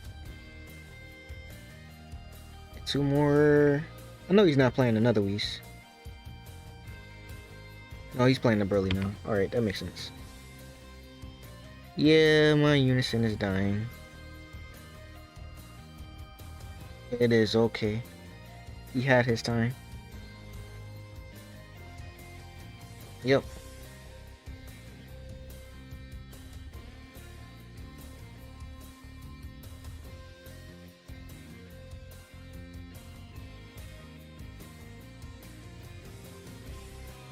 2 more. I know he's not playing another Whis. No, he's playing the Broly now. Alright, that makes sense. Yeah, my unison is dying. It is okay. He had his time. Yep.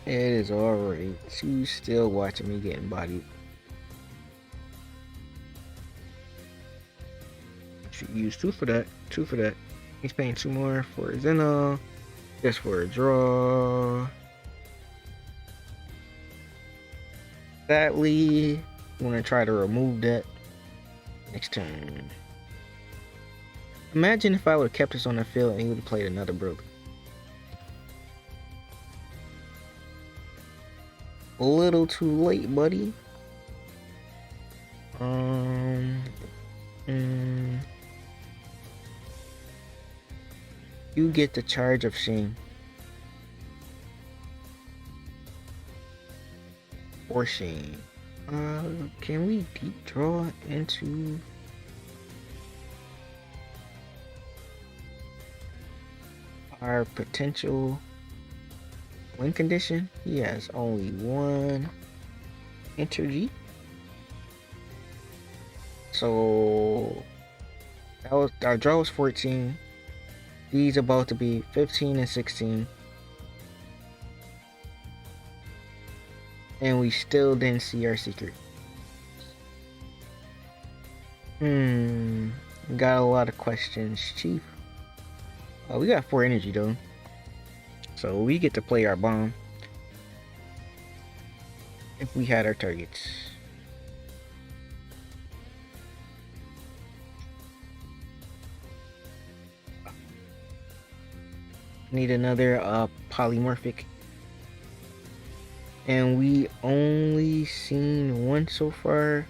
It is alright. She's still watching me getting bodied. Should use 2 for that. 2 for that. He's paying 2 more for Zeno. Just for a draw. Sadly, I'm gonna try to remove that. Next turn. Imagine if I would have kept this on the field and he would have played another brother. A little too late, buddy. You get the charge of shame. Or shame. Can we deep draw into our potential win condition? He has only one energy. So that was our draw was 14. These about to be 15 and 16. And we still didn't see our secret. Got a lot of questions, Chief. We got 4 energy though. So we get to play our bomb. If we had our targets. Need another polymorphic. And we only seen one so far.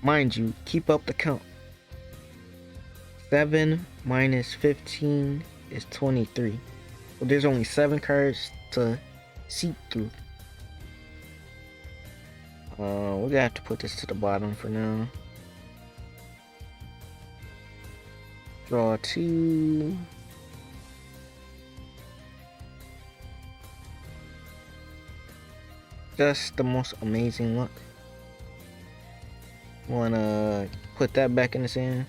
Mind you, keep up the count. 7 minus 15 is 23. So there's only 7 cards to seep through. We're gonna have to put this to the bottom for now. Draw 2. Just the most amazing luck. Wanna put that back in the sand?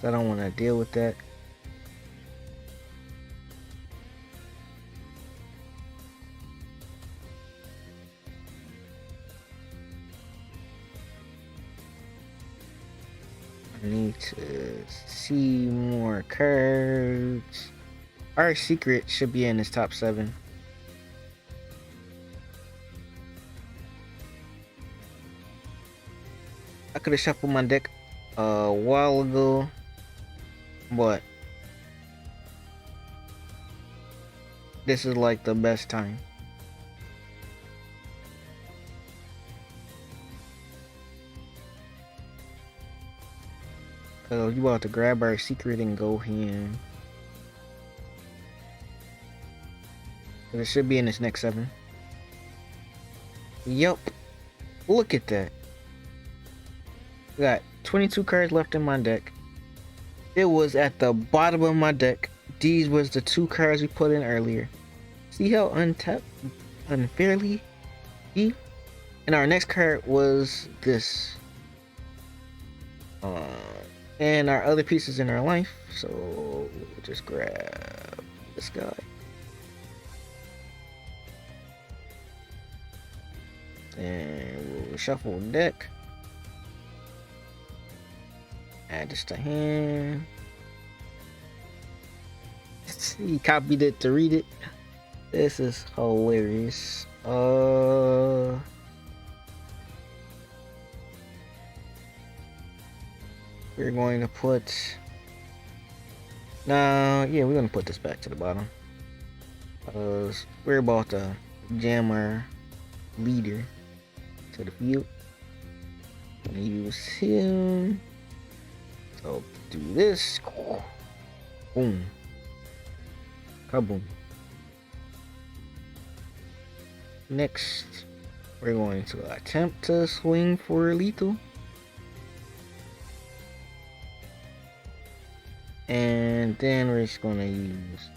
I don't want to deal with that. I need to see more cards. Our secret should be in this top 7. I could have shuffled my deck a while ago, but this is like the best time. So you about to grab our secret and go ham. It should be in this next 7. Yup. Look at that. We got 22 cards left in my deck. It was at the bottom of my deck. These was the 2 cards we put in earlier. See how untapped unfairly be? And our next card was this. And our other pieces in our life. So we'll just grab this guy. And we'll shuffle the deck. Add this to hand. He copied it to read it. This is hilarious. We're going to put. We're gonna put this back to the bottom. We're about to jam our leader to the field. Gonna use him. So do this. Boom. Kaboom. Next, we're going to attempt to swing for lethal. And then we're just going to use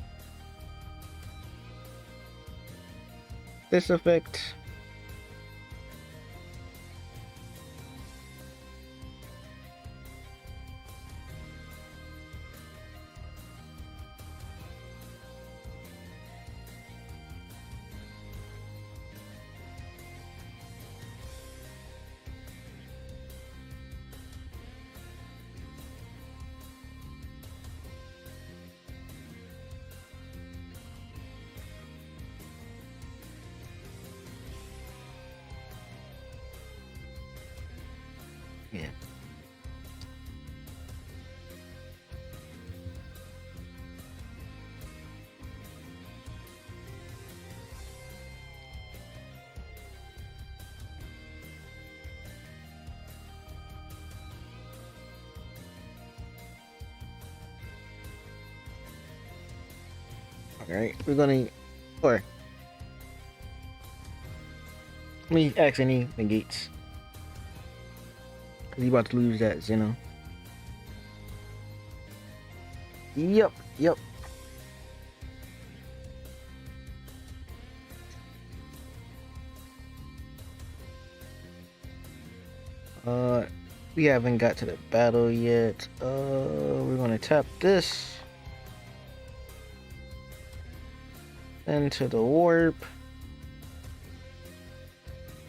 this effect. Alright, we're gonna. Or. Let me ask any negates. Because he's about to lose that Zeno. Yep, yep. We haven't got to the battle yet. We're gonna tap this into the warp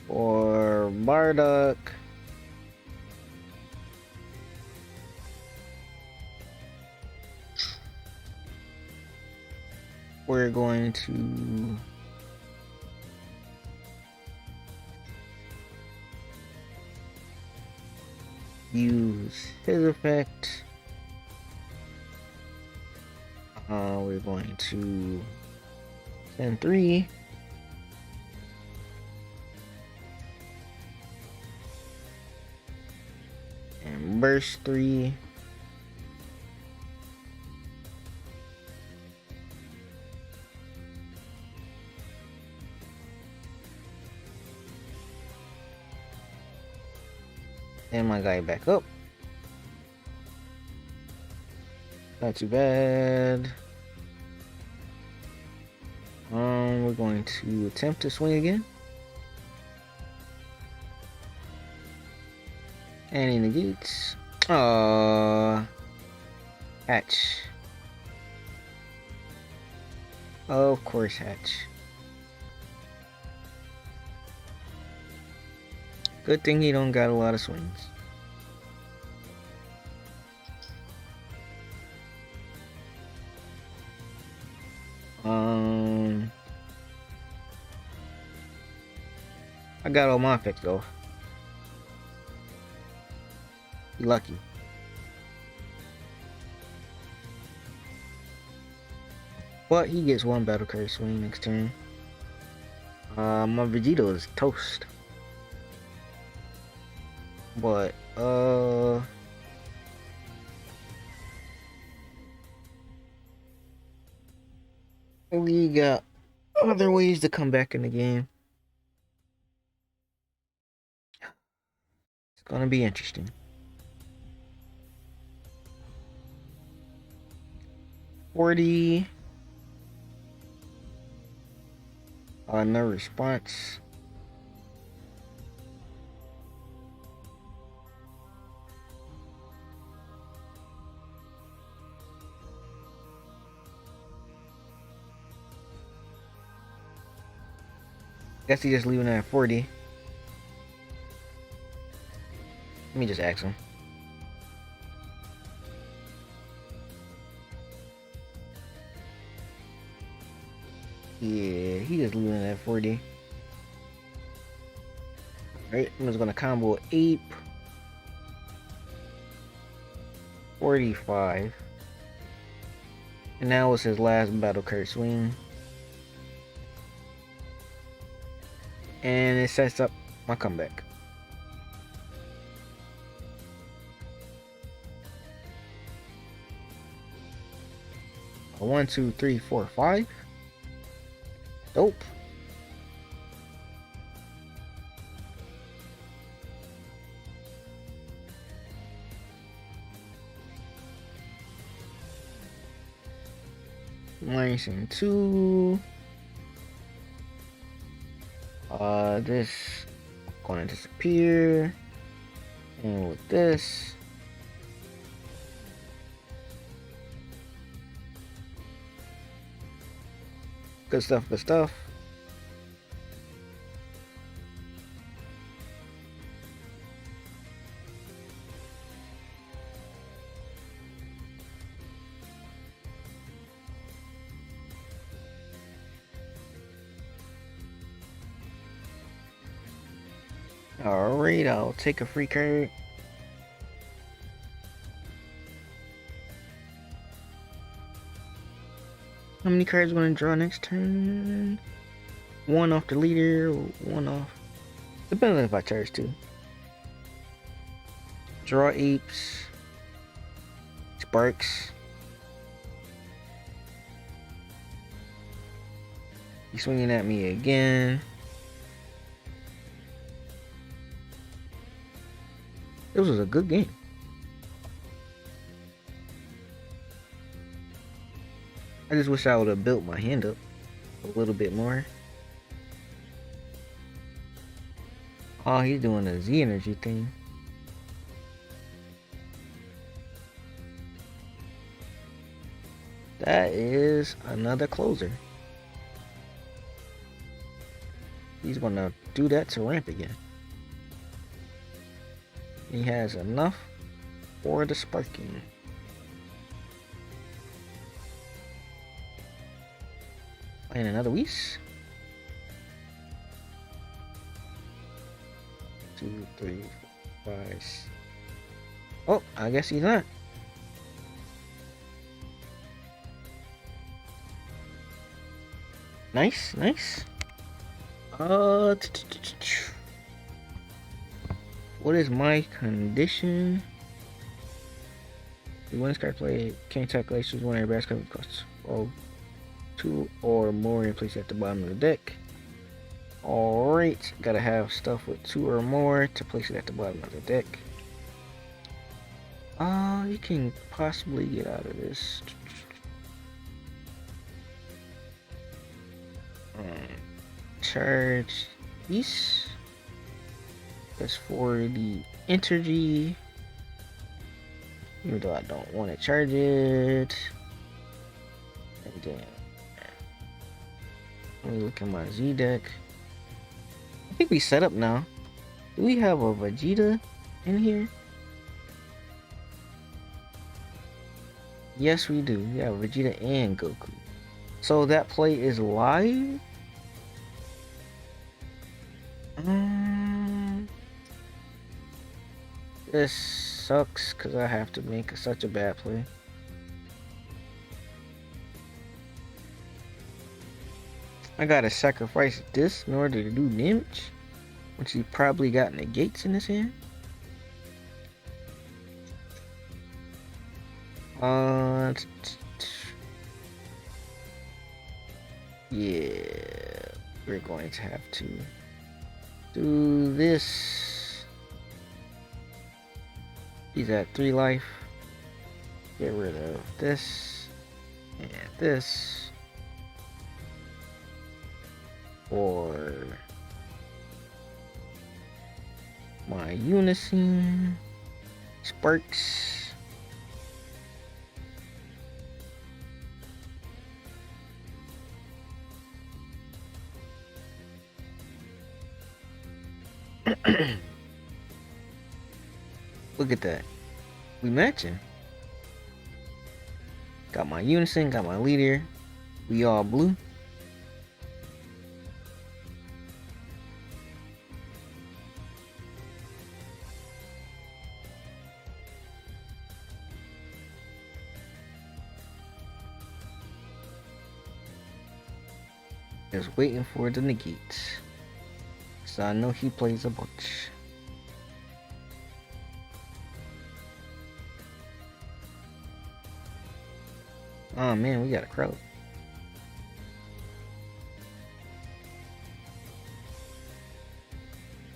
for Bardock. We're going to use his effect. We're going to send 3. And burst 3. And my guy back up. Not too bad. We're going to attempt to swing again. And he negates. Hatch. Of course, Hatch. Good thing he don't got a lot of swings. I got all my effects though. Lucky. But he gets 1 battle card swing next turn. My Vegito is toast. But we got other ways to come back in the game. It's gonna be interesting. 40. No response. Guess he's just leaving it at 40. Let me just ask him. Yeah, he just leaving it at 40. Alright, I'm just gonna combo Ape. 45. And now it's his last battle card swing. And it sets up my comeback. A 1, 2, 3, 4, 5. Dope. Nice and 2. This going to disappear. And with this. Good stuff, good stuff. Alright, I'll take a free card. How many cards gonna draw next turn? 1 off the leader, 1 off. Depends on if I charge too. Draw apes. Sparks. He's swinging at me again. This was a good game. I just wish I would have built my hand up a little bit more. Oh, he's doing a Z energy thing. That is another closer. He's gonna do that to ramp again. He has enough for the sparking. And another Whis. 2, 3, 4, 5, 6. Oh, I guess he's not. Nice, nice. What is my condition? You win this card play, can't calculations when everybody's coming costs. Oh, 2 or more in place at the bottom of the deck. Alright, gotta have stuff with 2 or more to place it at the bottom of the deck. You can possibly get out of this. Charge these. That's for the energy. Even though I don't want to charge it. And then let me look at my Z deck. I think we set up now. Do we have a Vegeta in here? Yes, we do. We have Vegeta and Goku. So that play is live? This sucks because I have to make such a bad play. I gotta sacrifice this in order to do damage, which he probably got negates in his hand. Yeah, we're going to have to do this. He's at 3 life. Get rid of this and this. Or my Unison Sparks. Look at that. We matching. Got my Unison, got my leader. We all blue. Just waiting for the negates. So I know he plays a bunch. Oh man, we got a crowd.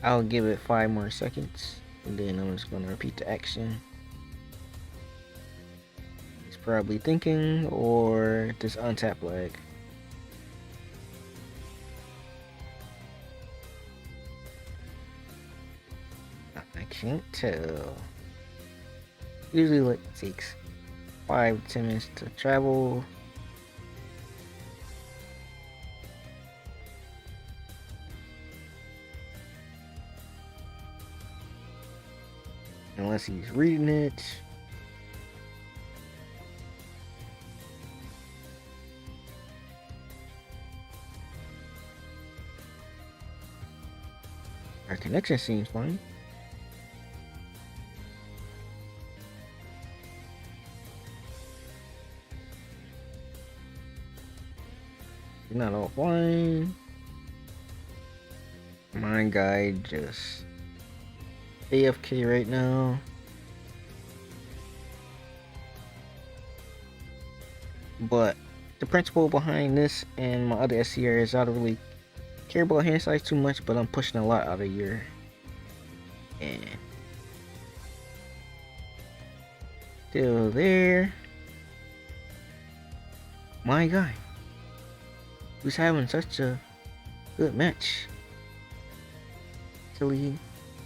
I'll give it 5 more seconds, and then I'm just gonna repeat the action. He's probably thinking, or just untap lag. I can't tell. Usually it takes 5 to 10 minutes to travel. Unless he's reading it. Our connection seems fine. Not offline. My guy just AFK right now. But the principle behind this and my other SCR is I don't really care about hand size too much, but I'm pushing a lot out of your and still there. My guy, who's having such a good match till he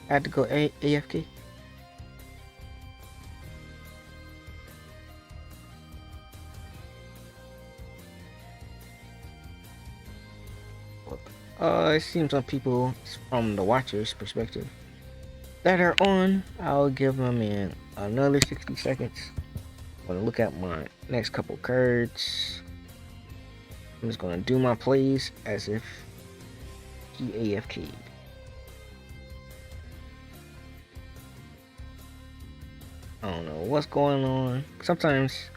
had to go AFK. It seems some people from the watcher's perspective that are on, I'll give them in another 60 seconds. I'm gonna look at my next couple cards. I'm just gonna do my plays as if he AFK'd. I don't know what's going on. Sometimes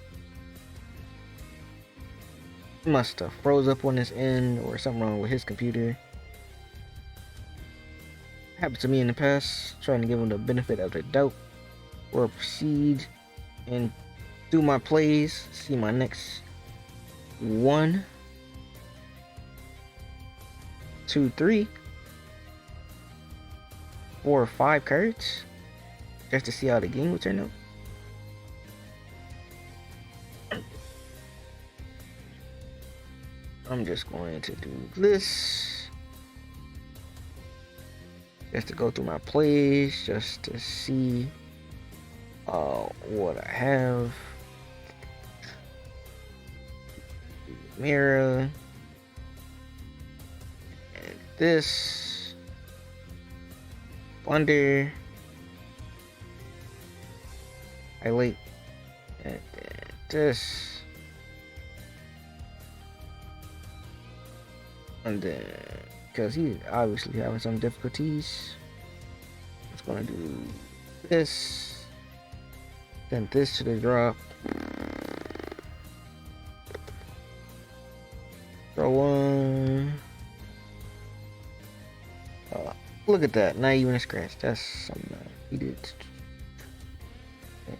he must have froze up on his end or something wrong with his computer. Happened to me in the past, trying to give him the benefit of the doubt or proceed and do my plays, see my next 1, 2, 3, 4 or 5 cards just to see how the game would turn out. I'm just going to do this just to go through my plays, just to see what I have. Mirror and this Thunder highlight and this, and then because he's obviously having some difficulties, I'm just gonna do this, then this to the drop. Throw one. Look at that, not even a scratch. That's something he did.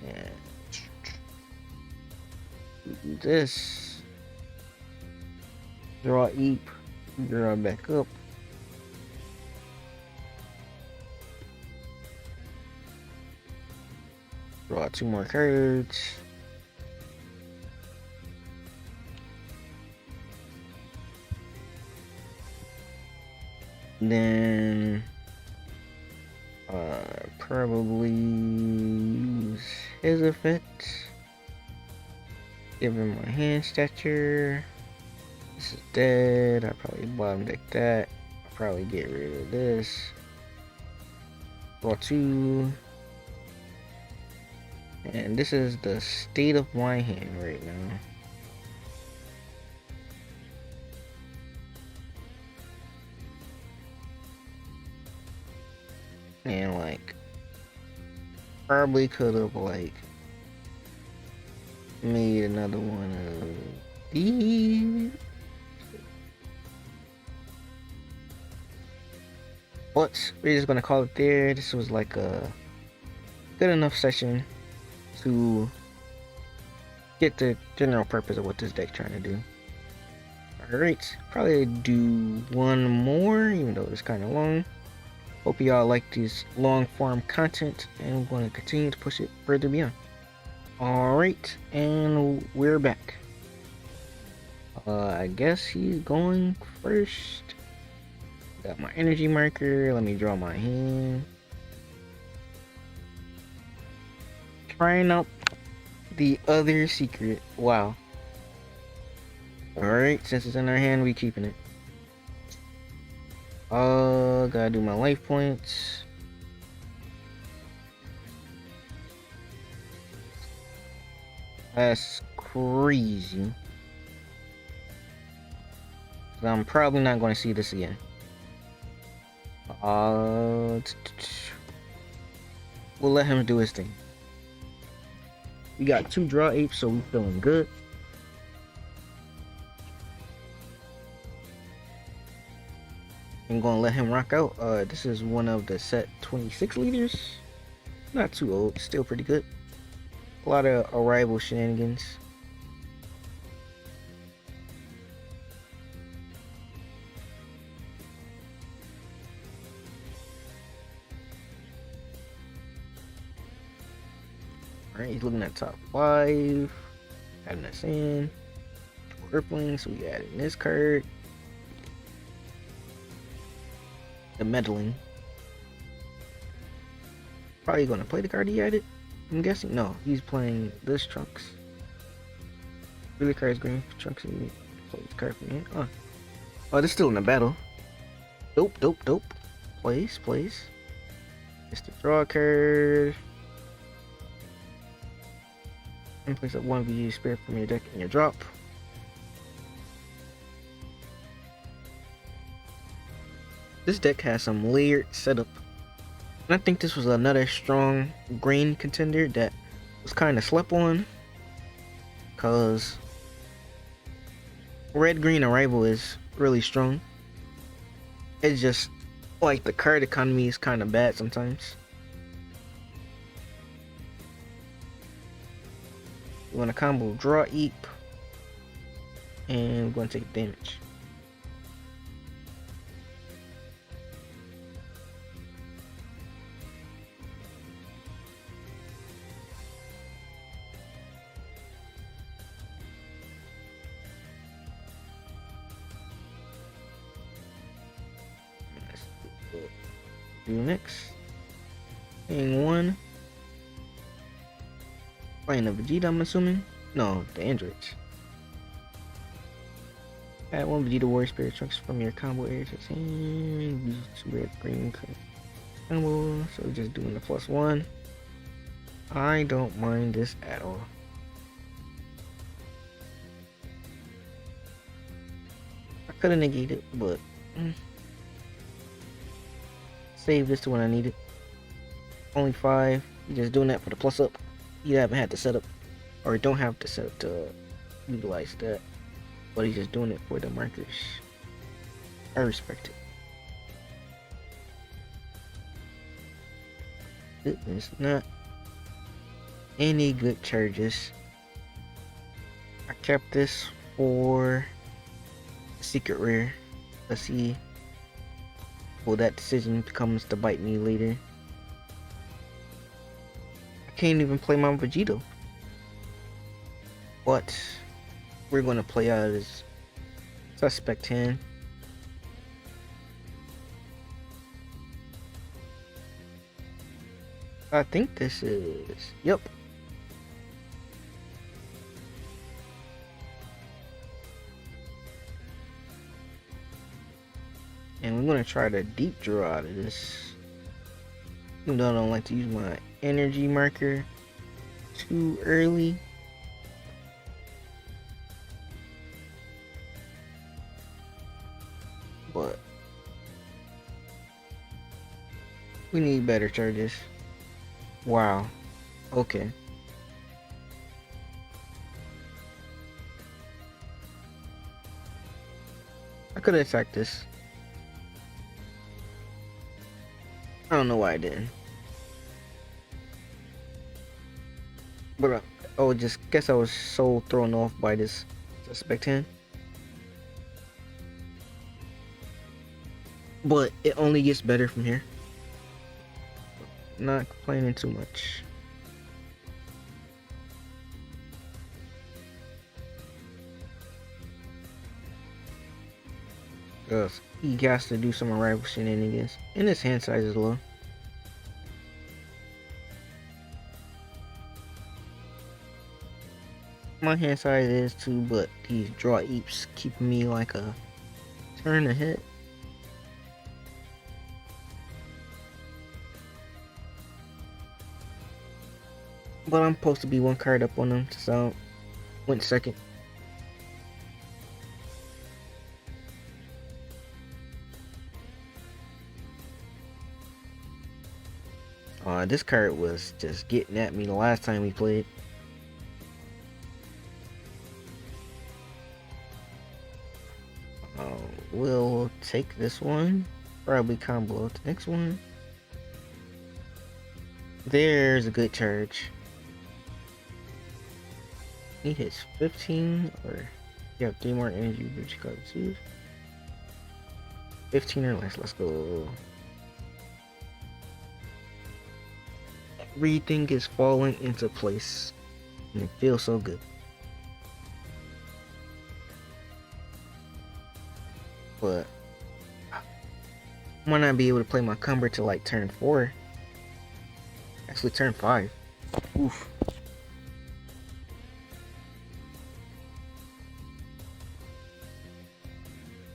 And do this. Draw Eep. Draw back up. Draw 2 more cards. Then probably use his effect. Give him my hand stature. This is dead. I probably bottom deck that. I'll probably get rid of this. Draw 2. And this is the state of my hand right now. And like probably could have like made another one of these, but we're just gonna call it there. This was like a good enough session to get the general purpose of what this deck's trying to do. Alright, probably do one more even though it's kind of long. Hope y'all like this long form content, and we're going to continue to push it further beyond. Alright, and we're back. I guess he's going first. Got my energy marker. Let me draw my hand. Trying out the other secret. Wow. Alright, since it's in our hand, we keeping it. Gotta do my life points. That's crazy. I'm probably not going to see this again. We'll let him do his thing. We got 2 draw apes, so we're feeling good. I'm gonna let him rock out. This is one of the set 26 leaders. Not too old, still pretty good. A lot of arrival shenanigans. Alright, he's looking at top 5. Adding us in. Crippling, so we add in this card. The meddling. Probably gonna play the card he added. I'm guessing. No, he's playing this Trunks. Really card's green. Trunks and play this card for me. Oh, they're still in the battle. Dope. Place. It's the draw card. And place up one Vegito spirit from your deck in your drop. This deck has some layered setup. And I think this was another strong green contender that was kind of slept on. Because red-green arrival is really strong. It's just like the card economy is kind of bad sometimes. We're going to combo draw Eep. And we're going to take damage. Do next. Paying 1. Playing a Vegeta, I'm assuming. No, the androids. Add 1 Vegeta Warrior Spirit Trunks from your combo area to 10. Red green combo. So we're just doing the +1. I don't mind this at all. I could have negated it, but save this to when I need it. Only 5. You're just doing that for the plus up. You haven't had to set up, or don't have to set up to utilize that. But he's just doing it for the markers. I respect it. It's not any good charges. I kept this for secret rare. Let's see. Well, that decision comes to bite me later. I can't even play my Vegito. But we're gonna play out of this suspect hand. I think this is... Yep. And we're gonna try to deep draw out of this. Even though I don't like to use my energy marker too early. But we need better charges. Wow. Okay. I could have attacked this. I don't know why I didn't. But I just guess I was so thrown off by this suspect hand. But it only gets better from here. Not complaining too much. Cause he has to do some arrival shenanigans. And his hand size is low. My hand size is too, but these draw eeps keeping me like a turn ahead. But I'm supposed to be one card up on them, so went second. This card was just getting at me the last time we played. We'll take this one. Probably combo the next one. There's a good charge. He hits 15, or you have 3 more energy, which you got to 15 or less. Let's go. Everything is falling into place, and it feels so good. But I might not be able to play my Cumber till like turn 4. Actually, turn 5. Oof.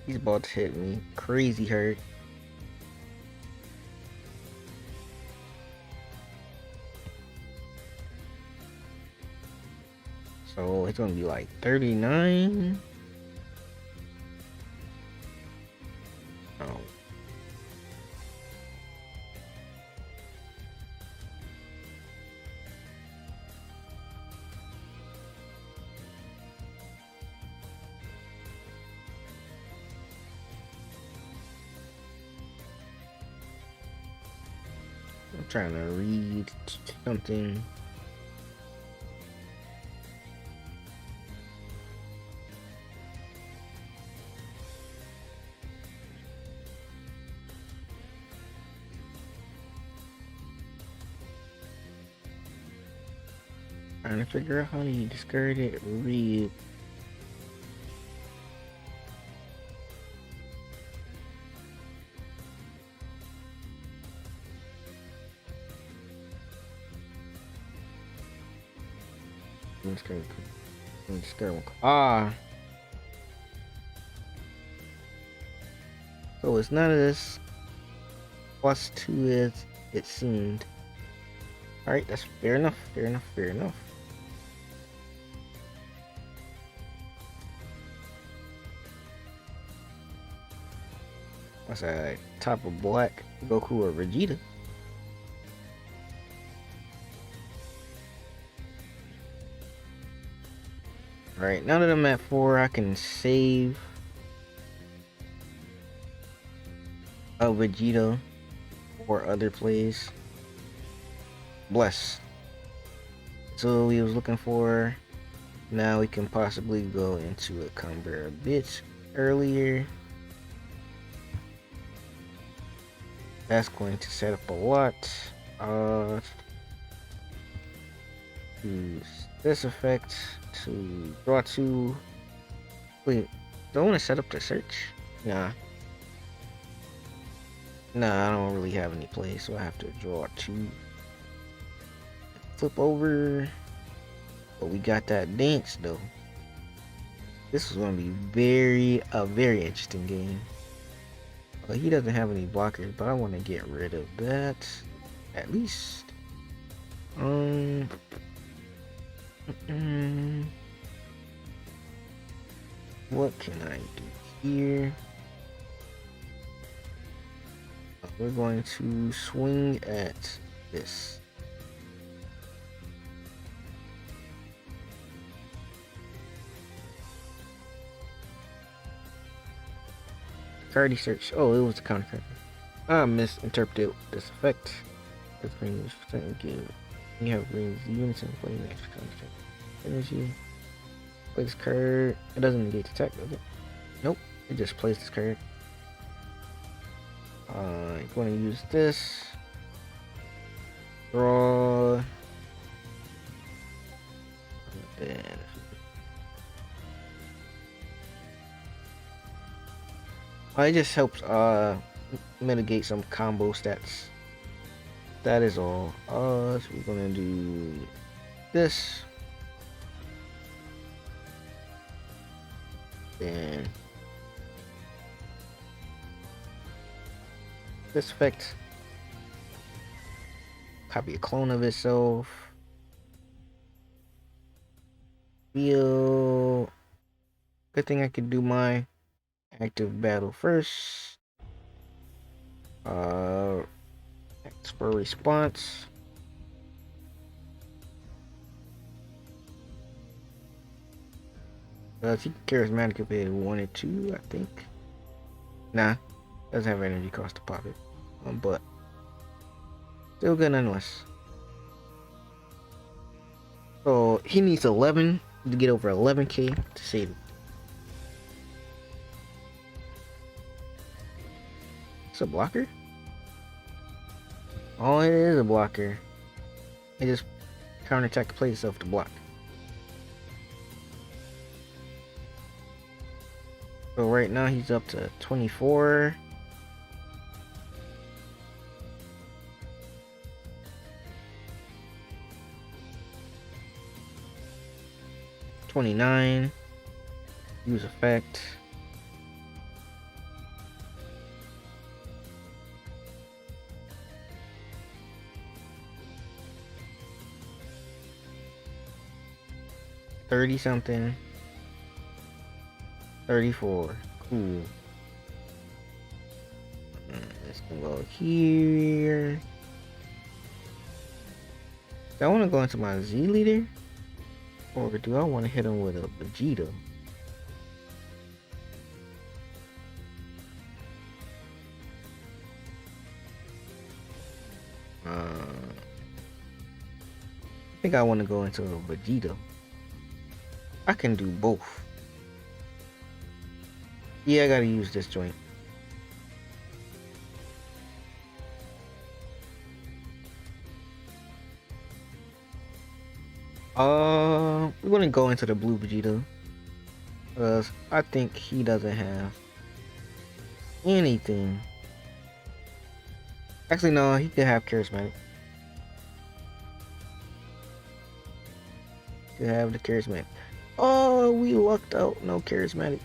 He's about to hit me crazy hard. So it's gonna be like 39. Oh. I'm trying to read something. Trying to figure out how to discard it. Read. Discard. Ah. So it's none of this. Plus 2 is it seemed. Alright, that's fair enough. Fair enough. Fair enough. What's that? Top of black Goku or Vegeta? Alright, now that I'm at 4, I can save a Vegito or other plays. Bless. So we was looking for. Now we can possibly go into a Cumber a bit earlier. That's going to set up a lot. Use this effect to draw 2. Wait, do I want to set up the search? Nah. Nah, I don't really have any plays, so I have to draw 2. Flip over. But we got that dance though. This is going to be a very interesting game. He doesn't have any blockers, but I want to get rid of that at least. What can I do here? We're going to swing at this. Already searched. Oh, it was the counter card. I misinterpreted this effect. This brings give. You have brings units in play next counter energy. Play this card. It doesn't negate attack, does it? Nope. It just plays this card. I'm going to use this. Draw. Then. It just helps mitigate some combo stats. That is all. So we're gonna do this. Then this effect. Copy a clone of itself. Good thing I could do my active battle first. Act for response. If you charismatic if it wanted to, I think. Nah, doesn't have energy cost to pop it. But still good nonetheless. So he needs 11 to get over 11k to save it. It's a blocker? Oh, it is a blocker. and just counterattack play itself to block. So right now he's up to 24. $29. Use effect. $30 something. 34. Cool. Let's go here. Do I want to go into my Z leader? Or do I want to hit him with a Vegito? I think I want to go into a Vegito. I can do both. Yeah, I gotta use this joint. We're gonna go into the blue Vegeta. Because I think he doesn't have anything. Actually, no, he could have charismatic. Could have the charismatic. Oh, we lucked out. No charismatic.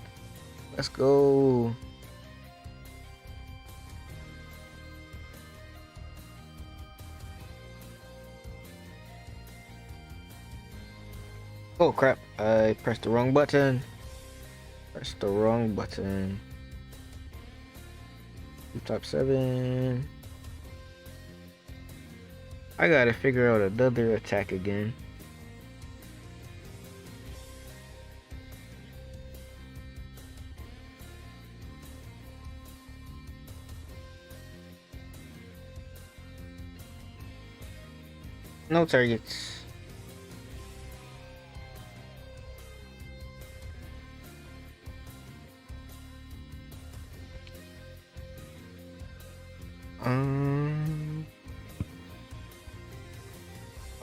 Let's go. Oh crap, I pressed the wrong button. Pressed the wrong button. Top 7. I gotta figure out another attack again. No targets.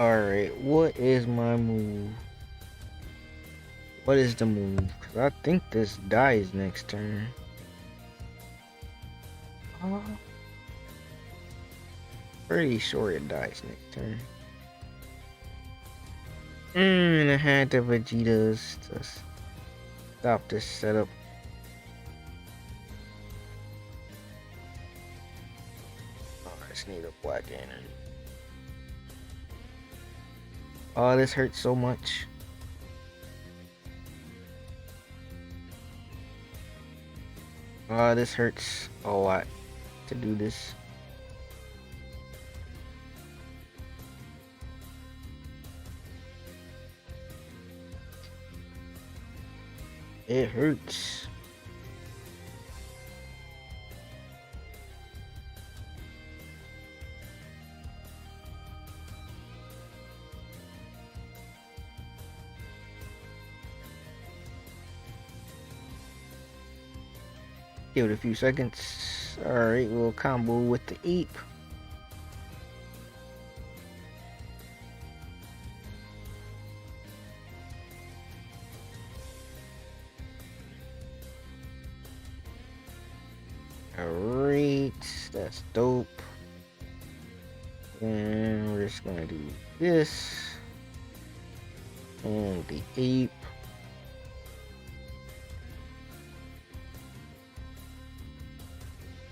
Alright, what is my move? What is the move? 'Cause I think this dies next turn. Pretty sure it dies next turn. And I had the Vegetas to stop this setup. Oh, I just need a black energy. Oh, this hurts so much. Oh, this hurts a lot to do this. It hurts. Give it a few seconds. Alright, we'll combo with the ape. Alright, that's dope. And we're just gonna do this. And the ape.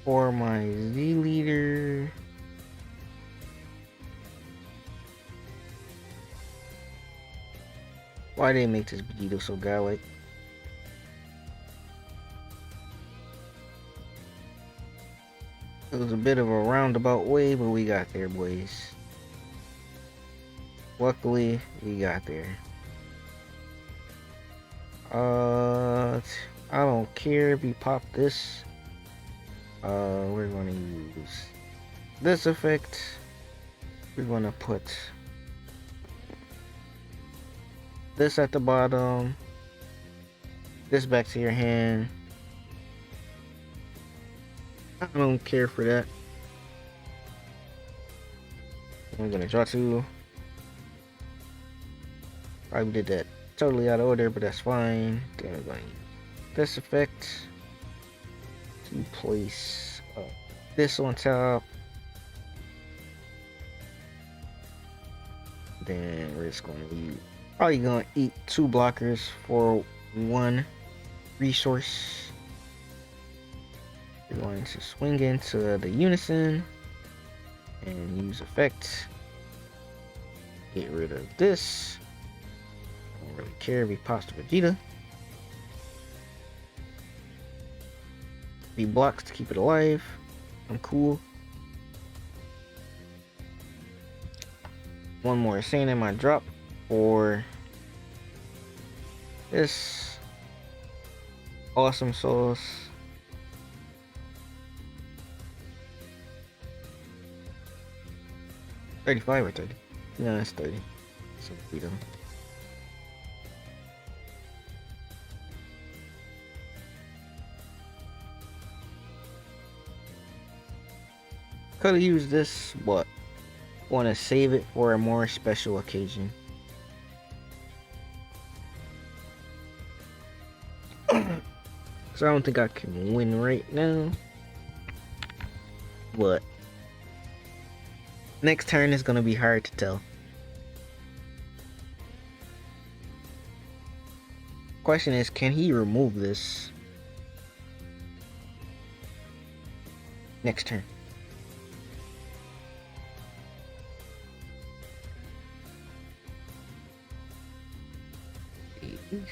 For my Z leader. Why did they make this Vegito so godlike? It was a bit of a roundabout way, but we got there, boys. Luckily, we got there. I don't care if you pop this. We're gonna use this effect. We're gonna put this at the bottom. This back to your hand. I don't care for that. I'm gonna draw 2. Probably did that totally out of order, but that's fine. Then we're going to use this effect to place this on top. Then we're just going to probably going to eat 2 blockers for 1 resource. We're going to swing into the unison and use effect. Get rid of this. I don't really care if he pops the Vegeta. 3 blocks to keep it alive. I'm cool. 1 more Saiyan in my drop for this awesome sauce. $35 or 30? No, it's 30. So we don't. Could have used this, but want to save it for a more special occasion. So I don't think I can win right now, but next turn is gonna be hard to tell. Question is, can he remove this next turn?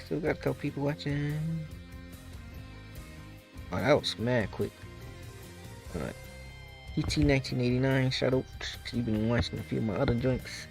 Still got a couple people watching. Oh, that was mad quick. Alright. PT 1989, shout out. You've been watching a few of my other joints.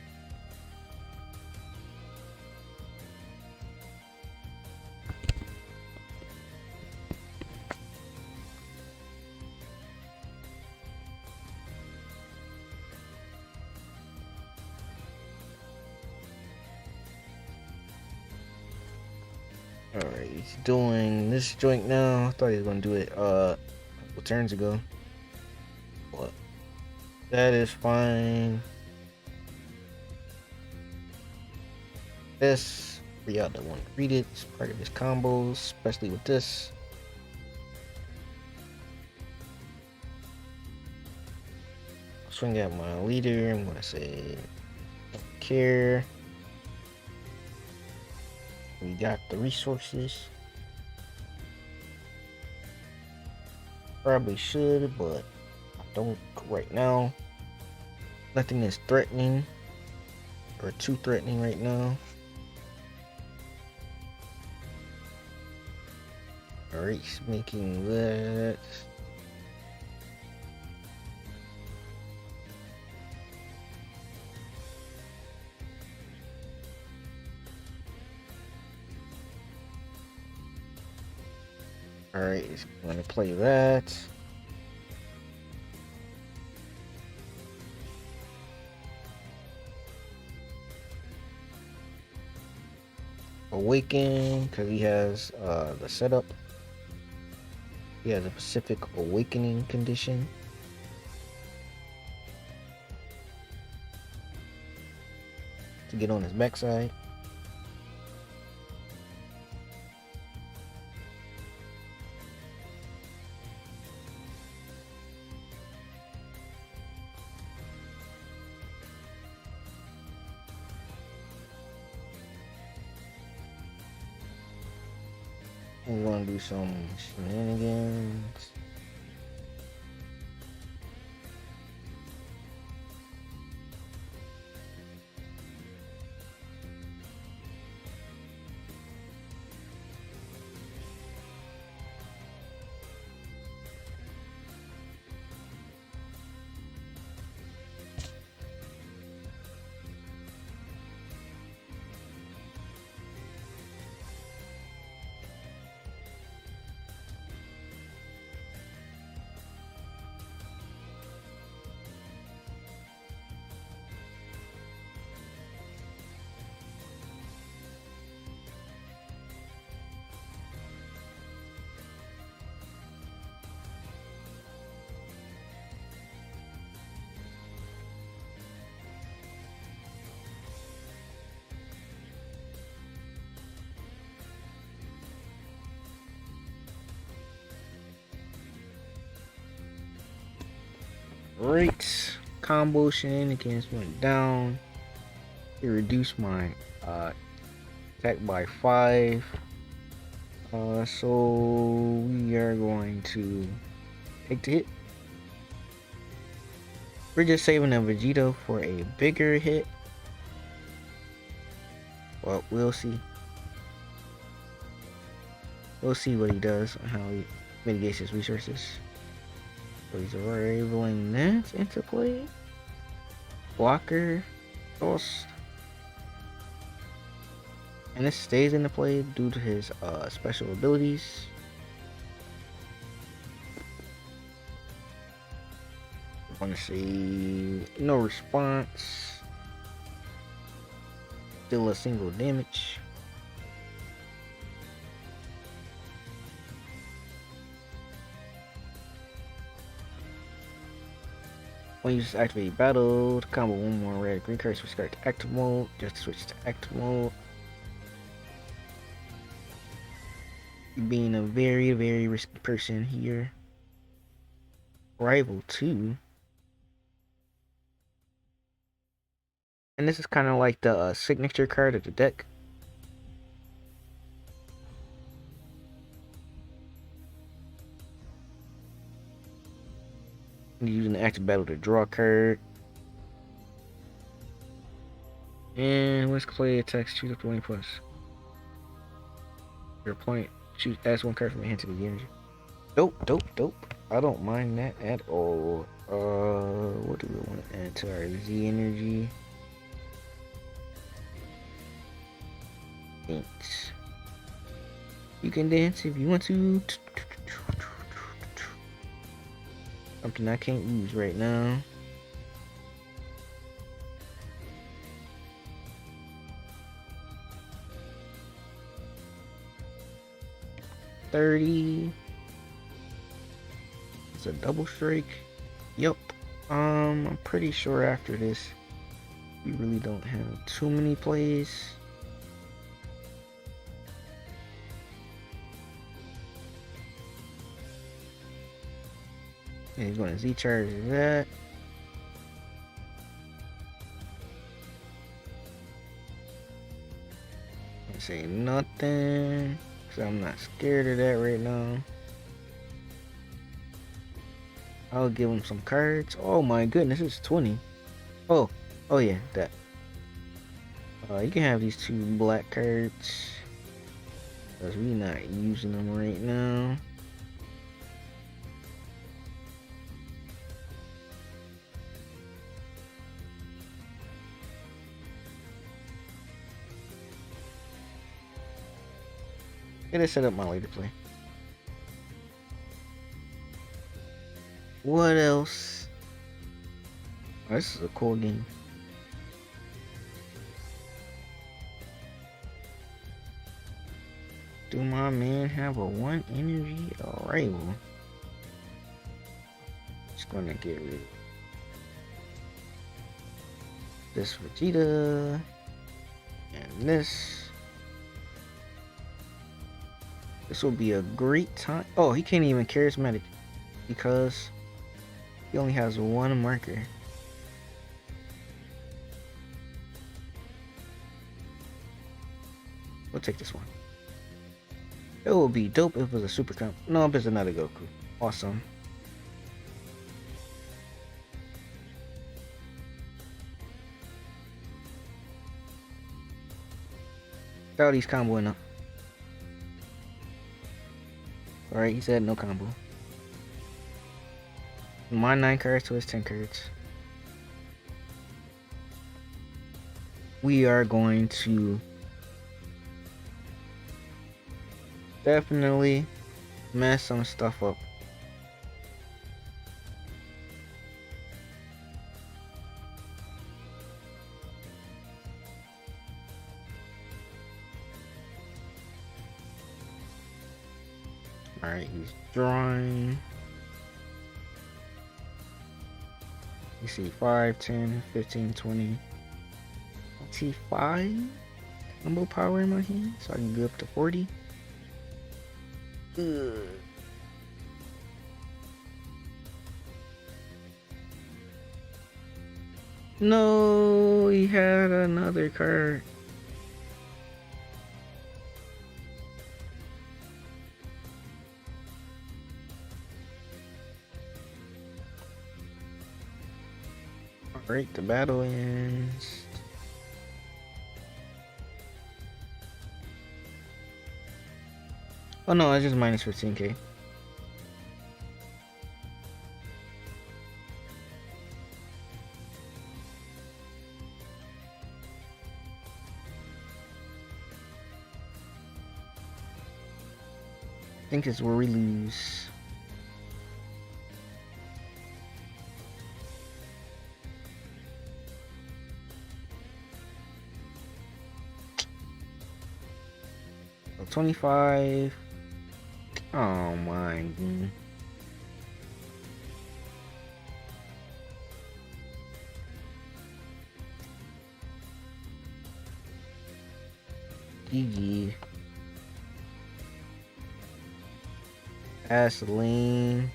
Alright, he's doing this joint now. I thought he was gonna do it a couple turns ago. But that is fine. This, for y'all that want to read it, it's part of his combos, especially with this. Swing at my leader, I'm gonna say, don't care. We got the resources. Probably should, but I don't right now. Nothing is threatening or too threatening right now. Alright, he's making that. Alright, he's going to play that. Awaken, because he has the setup. He has a Pacific Awakening condition. To get on his backside. We're gonna do some shenanigans. Great. Combo shenanigans went down. It reduced my attack by 5. So we are going to take the hit. We're just saving a Vegito for a bigger hit. Well, we'll see. We'll see what he does and how he mitigates his resources. So he's rolling this into play. Blocker. Toss. And this stays into play due to his special abilities. I want to say no response. Still a single damage. When you just activate battle, combo one more red green card, switch card to active mode. Just switch to active mode. Being a very, very risky person here. Rival 2. And this is kind of like the signature card of the deck. You're using the active battle to draw a card. And let's play attacks, choose up to 20 plus. Your opponent choose adds one card from your hand to the energy. Dope, dope, dope. I don't mind that at all. What do we want to add to our Z energy? Thanks. You can dance if you want to. Something I can't use right now. $30. It's a double strike. Yep. I'm pretty sure after this, we really don't have too many plays. And he's going to Z-charge that. I say nothing, because I'm not scared of that right now. I'll give him some cards. Oh my goodness, it's 20. Oh yeah, that. You can have these 2 black cards, because we're not using them right now. Gotta set up my later play. What else? Oh, this is a cool game. Do my man have a 1 energy rival? Just gonna get rid of this Vegeta and this. This will be a great time. Oh, he can't even charismatic because he only has 1 marker. We'll take this one. It would be dope if it was a super comp. No, it's another Goku. Awesome. Thought he's comboing up. Alright, he said no combo. My 9 cards to his 10 cards. We are going to definitely mess some stuff up. Alright, he's drawing. You see 5, 10, 15, 20. 25 combo power in my hand, so I can go up to 40. Ugh. No, he had another card. Alright, the battle ends. Oh no, I just minus 15k. I think it's where we lose. So 25. Oh my god. GG. Gasoline.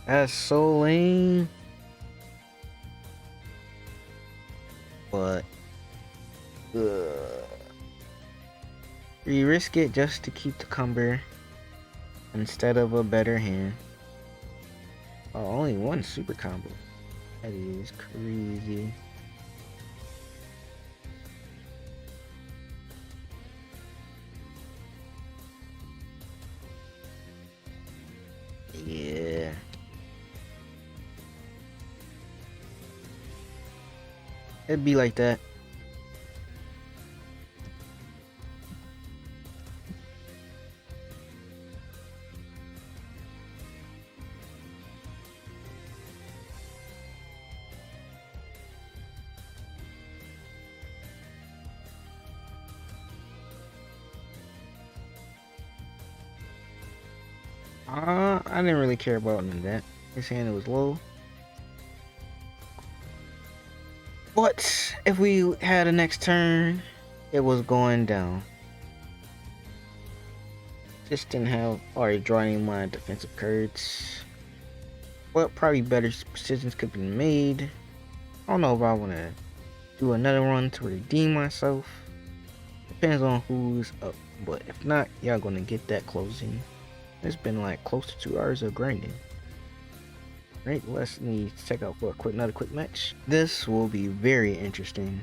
That's so lame. But you risk it just to keep the cumber instead of a better hand. Oh, only one super combo. That is crazy. Yeah. It'd be like that. I didn't really care about none of that. His hand was low. But if we had a next turn, it was going down. Just didn't have already drawing my defensive cards. Well, probably better decisions could be made. I don't know if I want to do another run to redeem myself. Depends on who's up. But if not, y'all gonna get that closing. It's been like close to 2 hours of grinding. Right, let's need to check out for another quick match. This will be very interesting.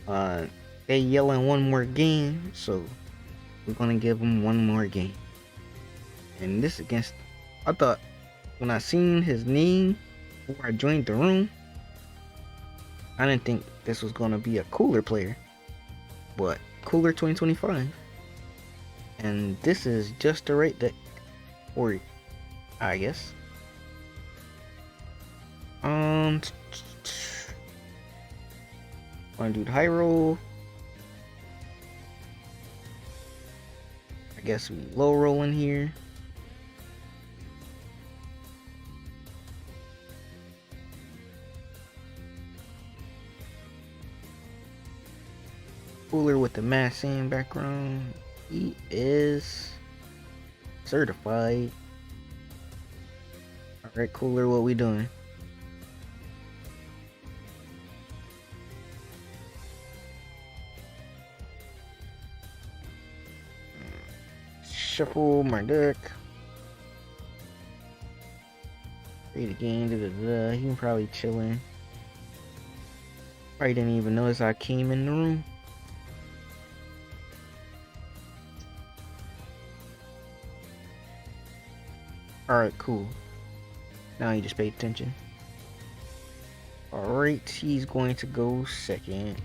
They yelling one more game, so we're gonna give them one more game. And this against, I thought when I seen his name before I joined the room, I didn't think this was gonna be a cooler player, but cooler 2025. And this is just the right deck, or I guess. Wanna do the high roll? I guess we low roll in here. Cooler with the matte sand background. He is certified. Alright, Cooler, what we doing? Shuffle my deck. Read again. He probably chilling. Probably didn't even notice I came in the room. Alright, cool. Now you just pay attention. Alright, he's going to go second.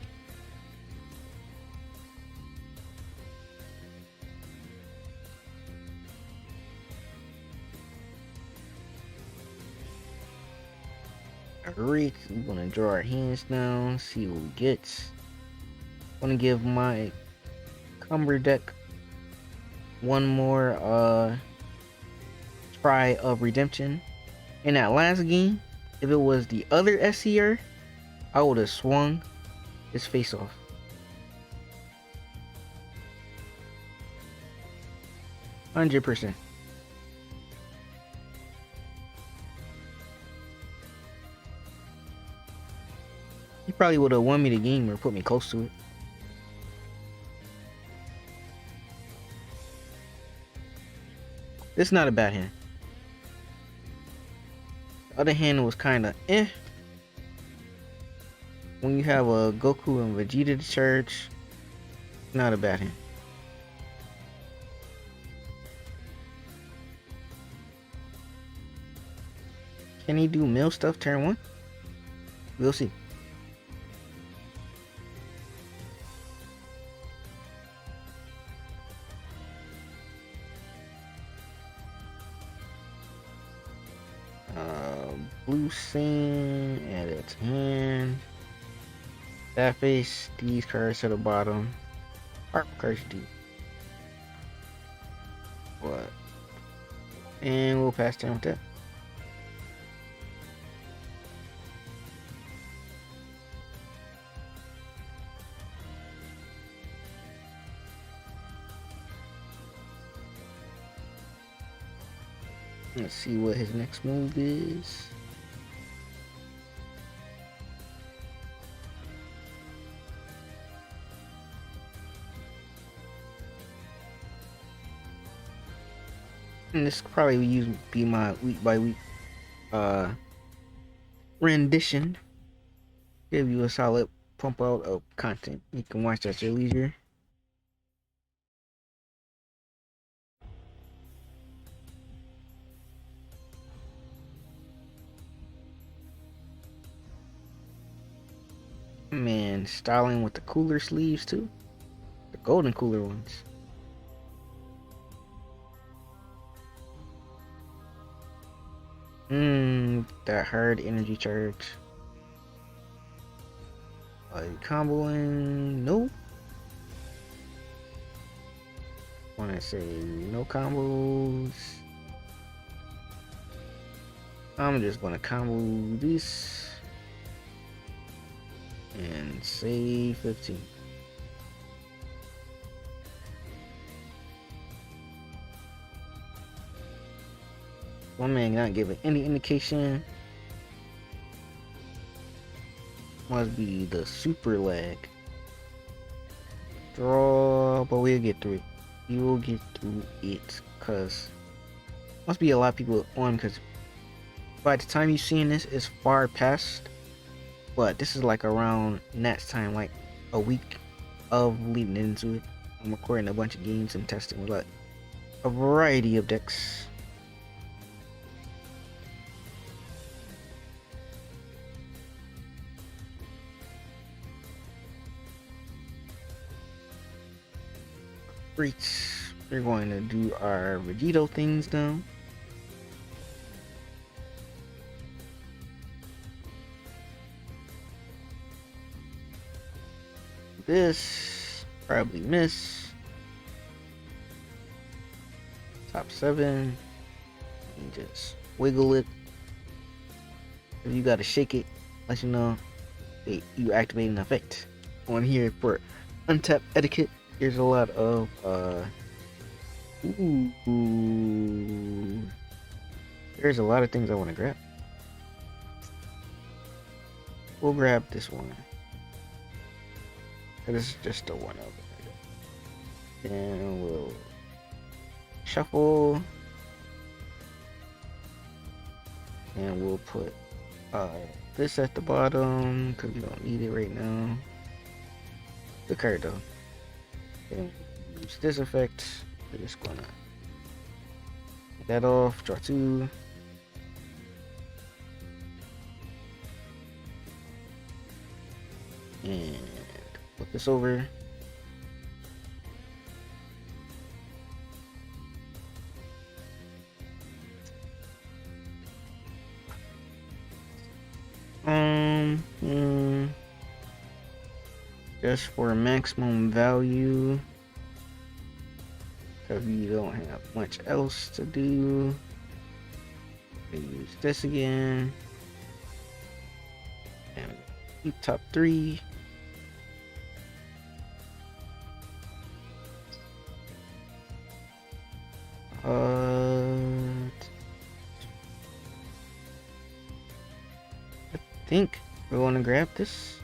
Alright, we're gonna draw our hands now, see what we get. I'm gonna give my Cumber deck one more try of redemption. In that last game, if it was the other SCR, I would have swung his face off. %. probably would have won me the game or put me close to it. It's not a bad hand. The other hand was kind of eh. When you have a Goku and Vegeta to charge, not a bad hand. Can he do mill stuff turn 1? We'll see. Blue scene at its hand. That face, these cards to the bottom. Art cards deep. What? And we'll pass turn with that. Let's see what his next move is. And this could probably be my week by week rendition. Give you a solid pump out of content. You can watch at your leisure. Man, styling with the cooler sleeves too. The golden cooler ones. That hard energy charge. Comboing, nope. Wanna say no combos. I'm just gonna combo this and say 15. One man not giving any indication. Must be the super lag. Draw, but we'll get through it. You will get through it, cause must be a lot of people on, cause by the time you seeing this, it's far past. But this is like around Nat's time, like a week of leading into it. I'm recording a bunch of games and testing with like a variety of decks. We're going to do our Vegito things now. This probably miss. Top 7 and just wiggle it. If you gotta shake it, let you know that you activate an effect. On here for untapped etiquette, there's a lot of there's a lot of things I want to grab. We'll grab this one. This is just a one of it. And we'll shuffle. And we'll put this at the bottom because we don't need it right now. The card though. And use this effect. We're just gonna get that off, draw 2. And flip this over. Just for maximum value, because we don't have much else to do. We use this again. And keep top 3. I think we want to grab this.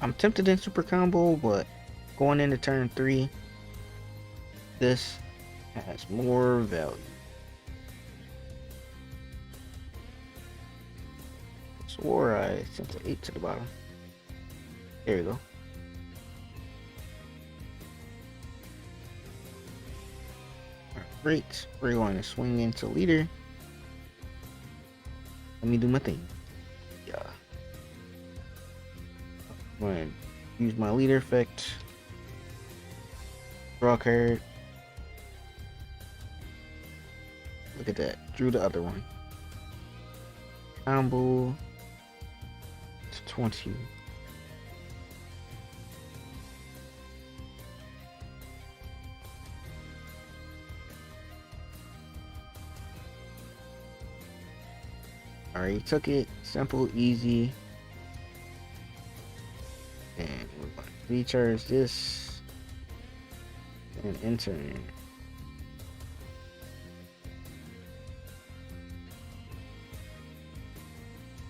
I'm tempted in super combo, but going into turn 3, this has more value. Swore I sent an 8 to the bottom. There we go. Great. We're going to swing into leader. Let me do my thing. Yeah. I'm going to use my leader effect. Draw a card. Look at that. Drew the other one. Combo to 20. Alright, took it. Simple, easy. And we're going to recharge this and enter.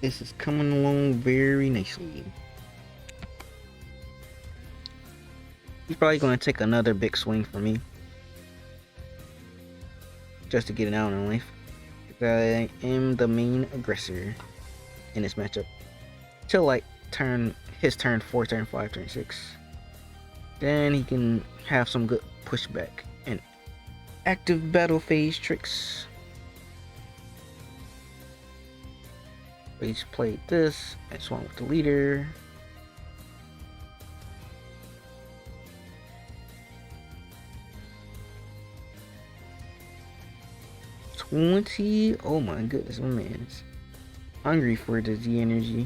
This is coming along very nicely. He's probably going to take another big swing for me, just to get it out in life. I am the main aggressor in this matchup till like his turn 4, turn 5, turn 6. Then he can have some good pushback and active battle phase tricks. He's played this. I swung with the leader. Oh my goodness, my man's hungry for the Z energy.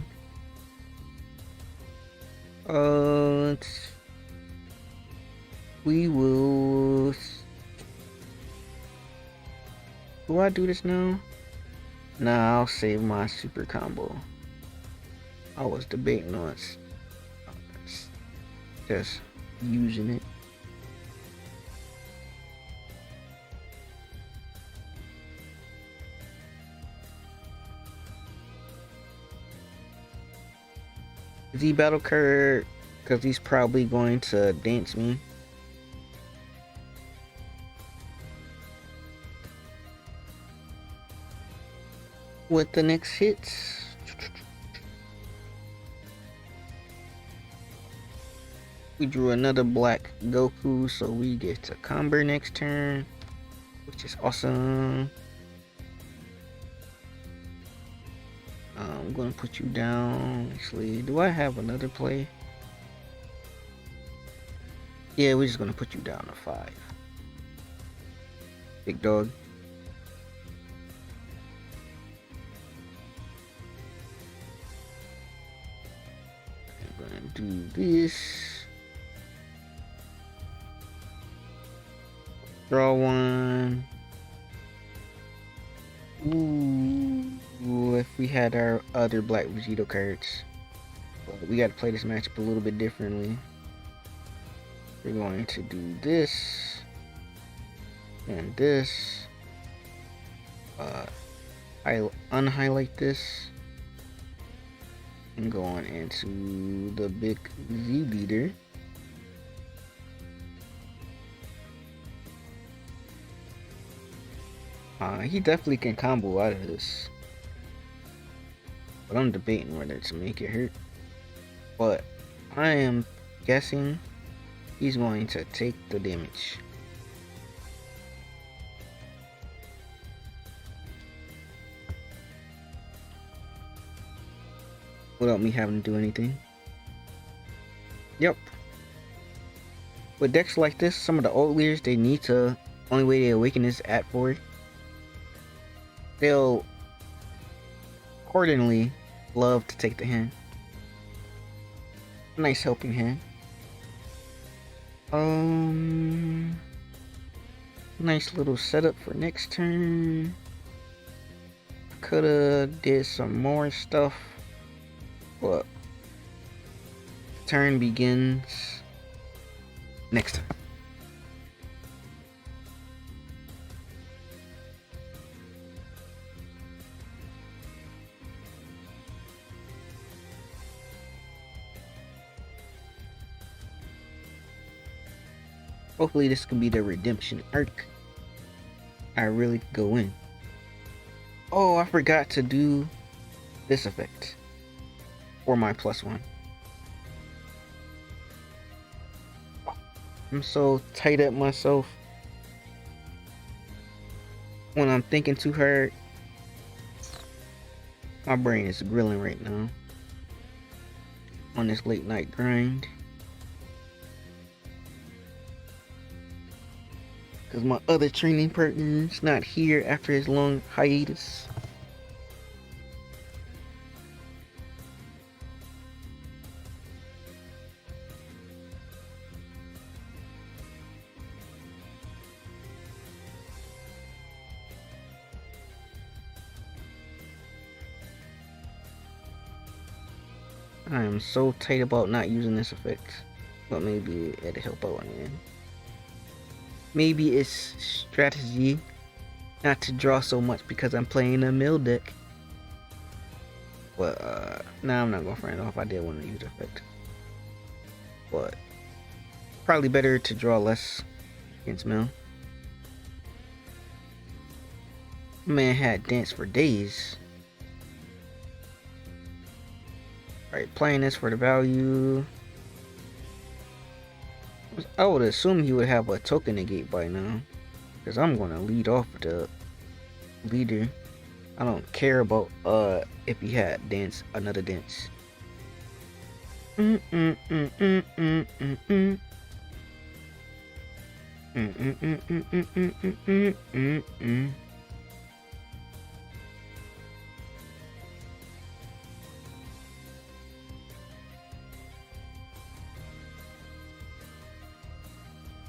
We will. Do I do this now? Nah, I'll save my super combo. I was debating on just using it. Z battle card, because he's probably going to dance me. With the next hits. We drew another black Goku, so we get to combo next turn, which is awesome. I'm gonna put you down. Actually, do I have another play? Yeah, we're just gonna put you down to 5. Big dog. I'm gonna do this. Draw one. Ooh, if we had our other black Vegito cards. But we gotta play this matchup a little bit differently. We're going to do this and this. I unhighlight this and go on into the big Z leader. He definitely can combo out of this, but I'm debating whether to make it hurt. But I am guessing he's going to take the damage. Without me having to do anything. Yep. With decks like this, some of the old leaders, they need to, only way they awaken is at 4. They'll accordingly love to take the hand. Nice helping hand. Nice little setup for next turn. Coulda did some more stuff, but turn begins next time. Hopefully this could be the redemption arc. I really could go in. Oh, I forgot to do this effect for my +1. I'm so tight at myself when I'm thinking too hard. My brain is grilling right now on this late night grind. Because my other training partner's not here after his long hiatus. I am so tight about not using this effect. But maybe it'll help out in the end. Maybe it's strategy not to draw so much because I'm playing a mill deck. But nah, I'm not gonna friend off. I did want to use the effect. But probably better to draw less against mill. Man had dance for days. Alright, playing this for the value. I would assume he would have a token negate by now. Because I'm gonna lead off with the leader. I don't care about if he had dance, another dance.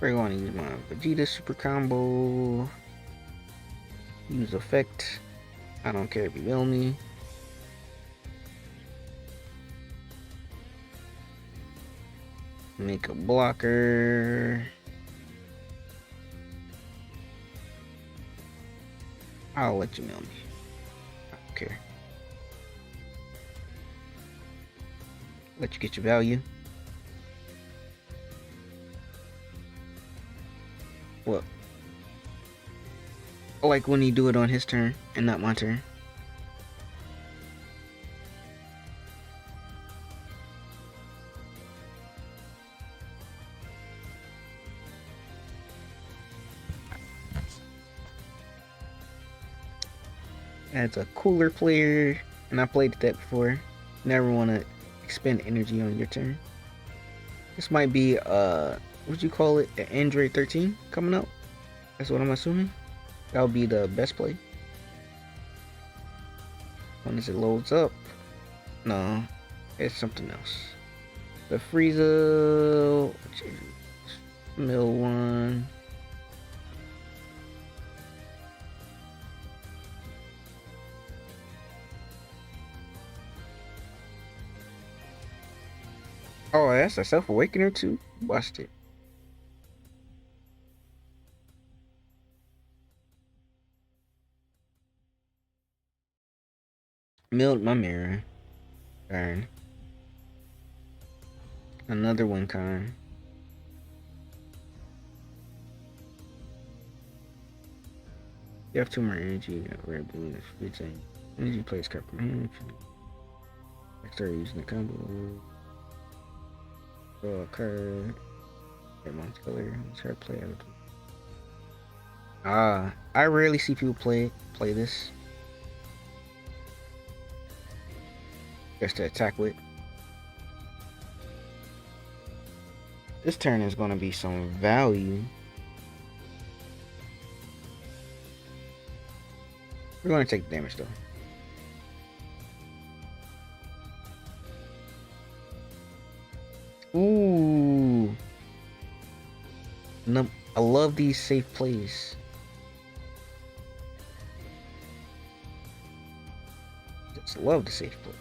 We're going to use my Vegeta super combo. Use effect. I don't care if you will me. Make a blocker. I'll let you mill me. I don't care. Let you get your value. Well, I like when you do it on his turn and not my turn. As a cooler player, and I played that before, never want to expend energy on your turn. This might be what'd you call it, an Android 13 coming out? That's what I'm assuming. That would be the best play. When it loads up. No, it's something else. The Frieza Mill 1. Oh, that's a self-awakener too? Watched it. Milled my mirror. Darn. Another one con. You have 2 more energy. Red blue is free thing. Energy plays card from hand. I started using the combo. Draw a card. Get one color. Let's try to play out. I rarely see people play this. Just to attack with. This turn is going to be some value. We're going to take damage though. Ooh. No, I love these safe plays. Just love the safe play.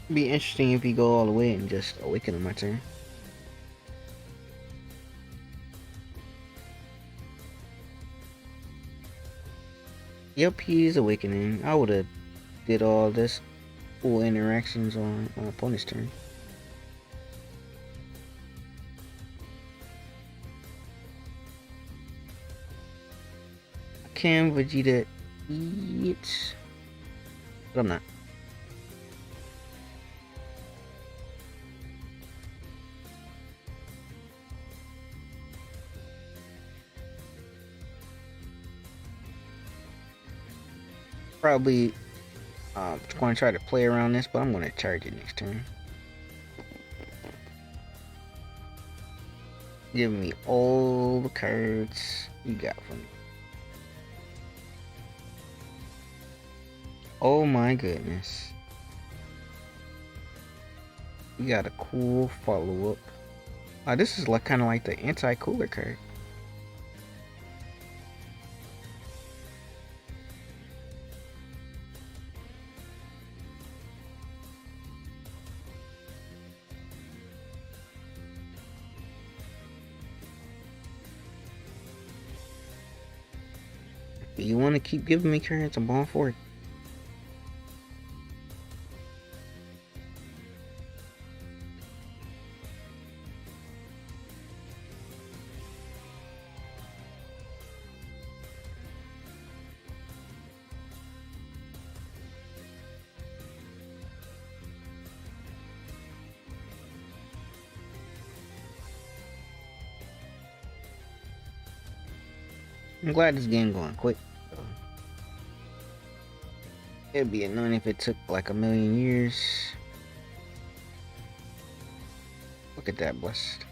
Be interesting if you go all the way and just awaken on my turn. Yep, he's awakening. I would have did all this full interactions on opponent's turn. Can Vegeta eat? But I'm not. Probably going to try to play around this, but I'm going to charge it next turn. Give me all the cards you got for me. Oh my goodness. We got a cool follow-up. This is like kind of like the anti-cooler card. If you want to keep giving me cards, I'm all for it. I'm glad this game going quick. It'd be annoying if it took like a million years. Look at that blessed.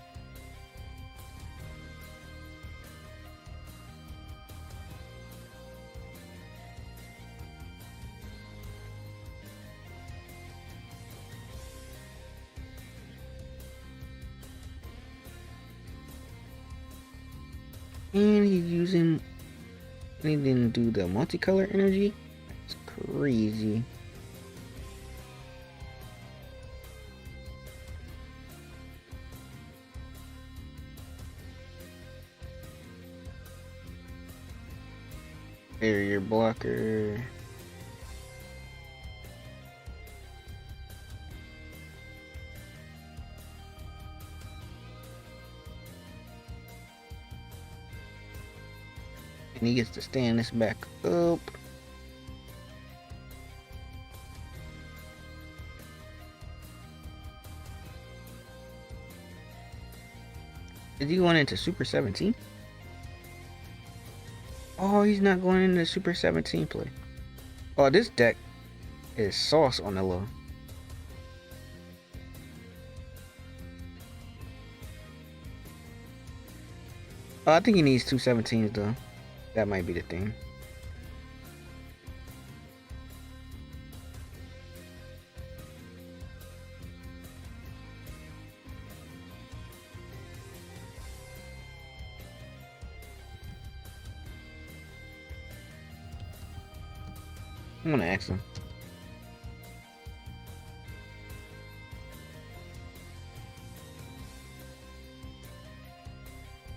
And he's using, and he didn't do the multicolor energy. That's crazy. Barrier blocker. And he gets to stand this back up. Is he going into Super 17? Oh, he's not going into Super 17 play. Oh, this deck is sauce on the low. Oh, I think he needs 217s though. That might be the thing. I'm gonna ask him.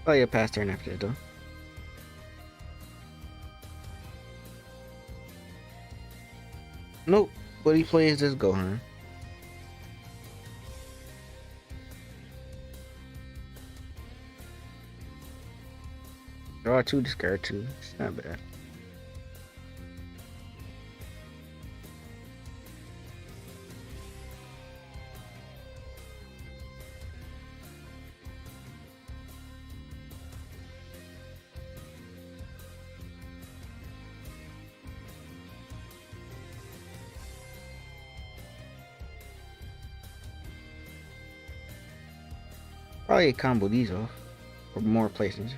Oh yeah, pass turn after that though. Nope, but he plays this Gohan. Draw 2, discard 2. It's not bad. Probably combo these off for more placements.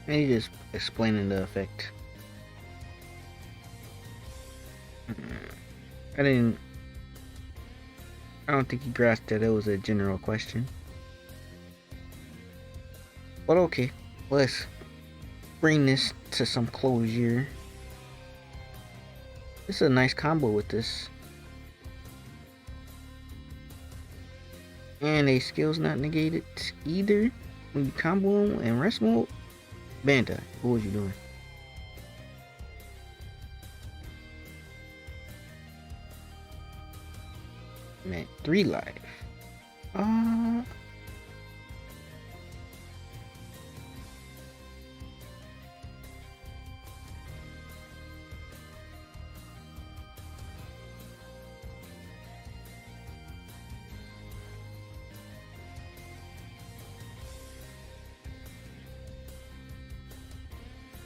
And he's just explaining the effect. I don't think he grasped that it was a general question. But okay, let's bring this to some closure. This is a nice combo with this. And a skill's not negated either. When you combo them in rest mode. Banta, what was you doing? Man, 3 life.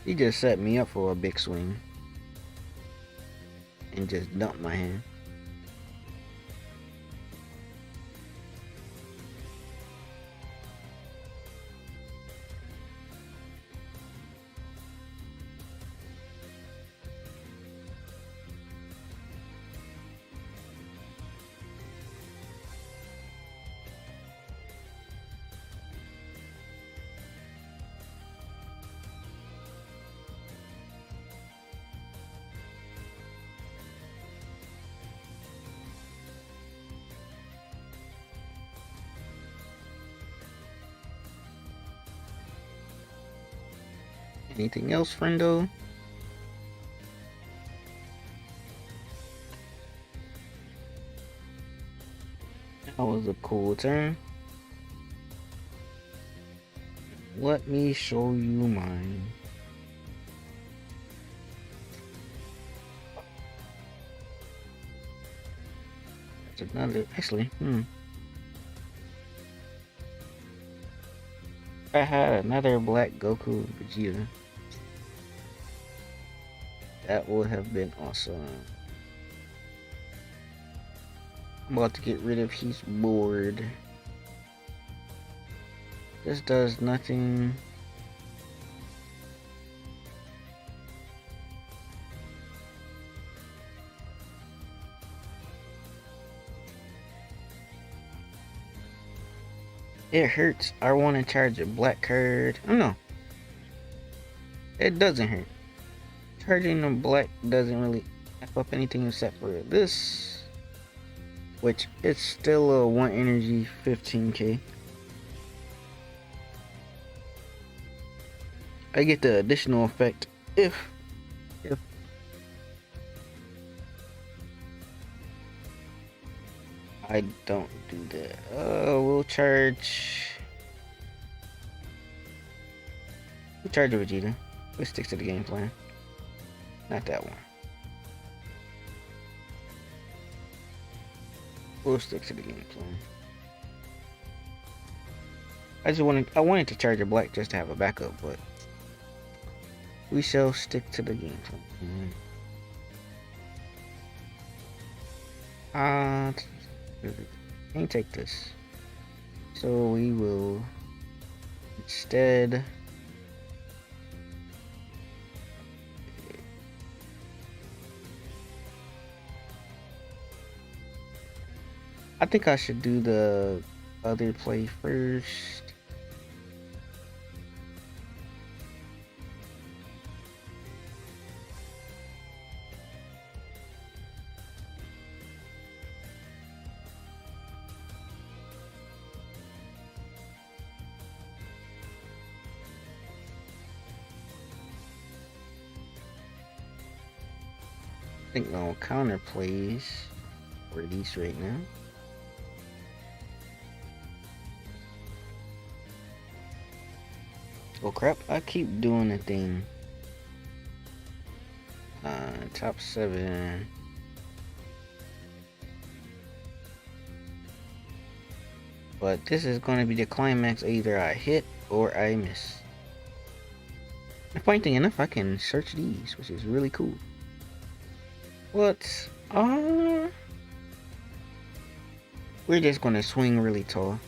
He just set me up for a big swing. And just dumped my hand. Anything else, friendo? That was a cool turn. Let me show you mine. That's another, actually, I had another black Goku Vegeta. That would have been awesome. I'm about to get rid of his board. This does nothing. It hurts. I want to charge a black card. Oh no. It doesn't hurt. Charging a black doesn't really F up anything except for this. Which it's still a 1 energy 15k. I get the additional effect if I don't do that. We'll charge a Vegeta. Let's stick to the game plan. Not that one. We'll stick to the game plan. I wanted to charge a black just to have a backup, but we shall stick to the game plan. Can't take this. So we will instead I think I should do the other play first. I think no counter plays for these right now. Oh crap, I keep doing the thing. Top 7. But this is going to be the climax. Either I hit or I miss. And funny enough, I can search these, which is really cool. What? We're just going to swing really tall.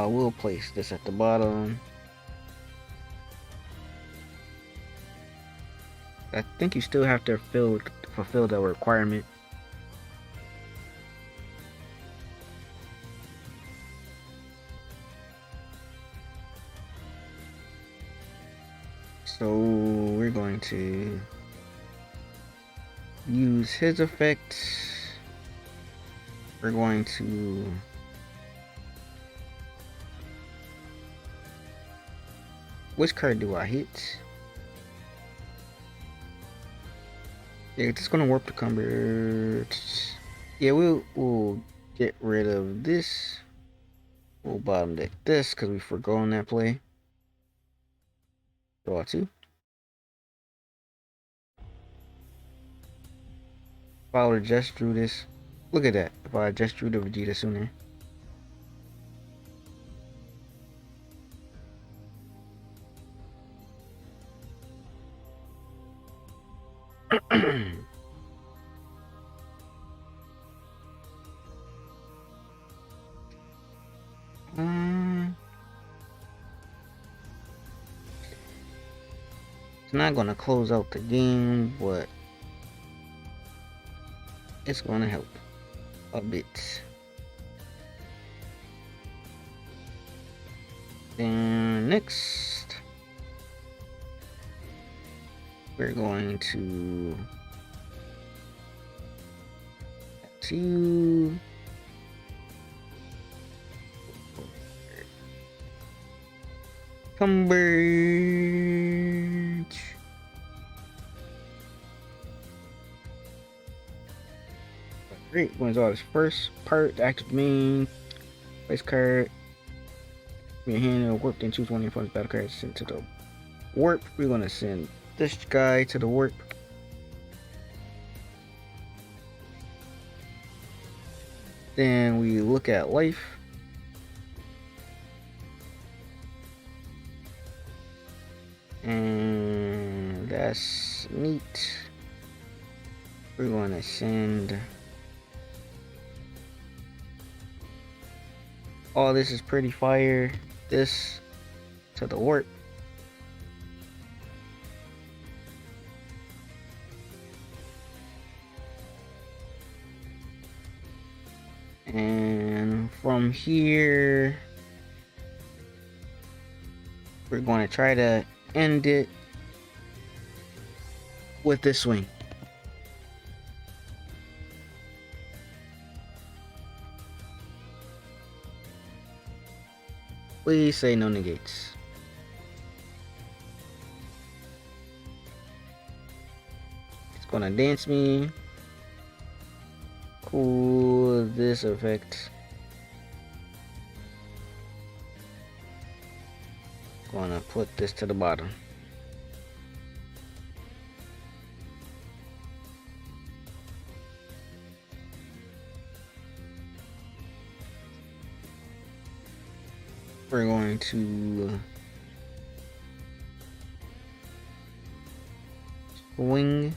We'll place this at the bottom. I think you still have to fulfill the requirement. So we're going to use his effect. We're going to which card do I hit? Yeah, it's gonna warp the cumber. Yeah, we'll get rid of this. We'll bottom deck this because we forgo on that play. Draw two. If I would have just drew this, look at that. If I just drew the Vegeta sooner. It's not gonna close out the game, but it's gonna help a bit. Then next, we're going to converge. Great, wins all this first part, active main, place card. Your hand will warp, then choose one of your opponent's battle cards sent to the warp. We're gonna send this guy to the warp. Then we look at life. And that's neat. We're gonna send all this is pretty fire. This to the warp. And from here, we're going to try to end it with this swing. Please say no negates. It's gonna dance me. Cool, this effect. Gonna put this to the bottom. We're going to swing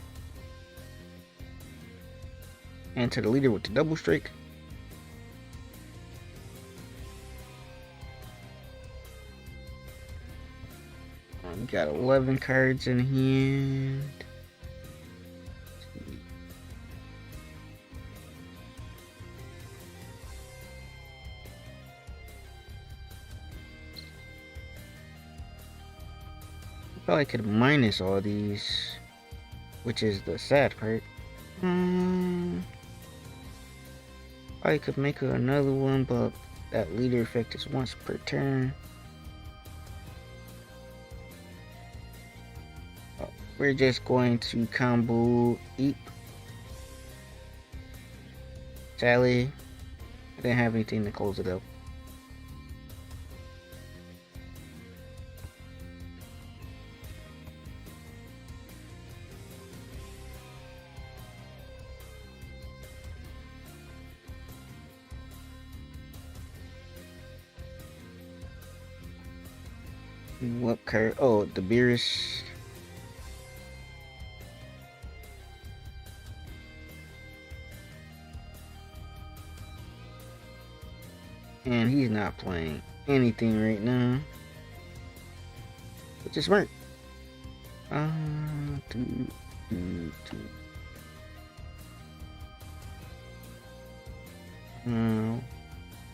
enter the leader with the double strike. We got 11 cards in hand. Probably could minus all these, which is the sad part. I could make another one, but that leader effect is once per turn. We're just going to combo Eep. Sadly, I didn't have anything to close it up. What card? Oh, the Beerus. And he's not playing anything right now, which is smart.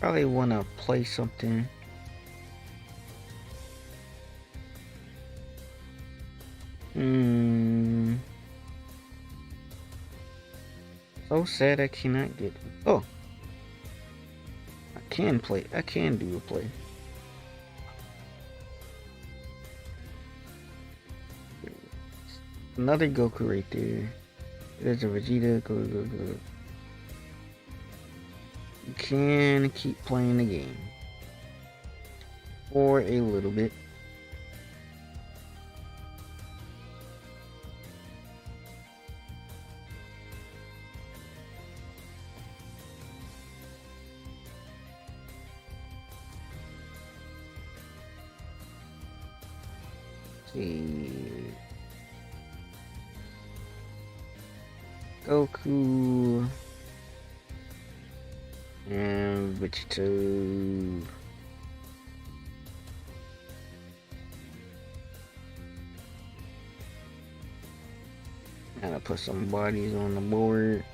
Probably want to play something. So sad I cannot get. Oh, I can play. I can do a play. Another Goku right there. There's a Vegeta. Go. You can keep playing the game for a little bit. See. Goku and Vegito. Gotta put some bodies on the board.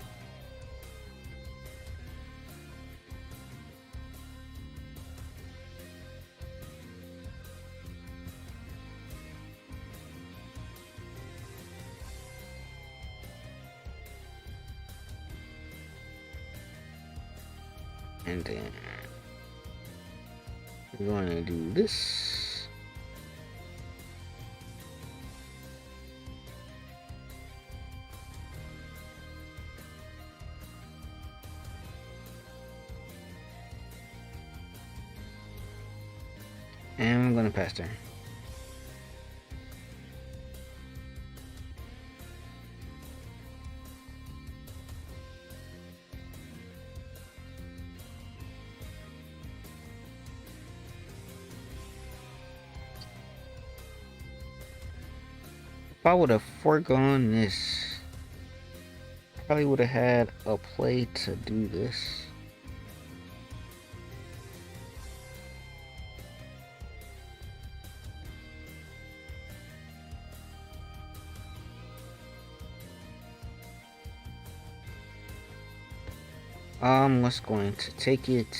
And then we're going to do this. And I'm going to pass turn. If I would have foregone this, probably would have had a play to do this. I'm just going to take it.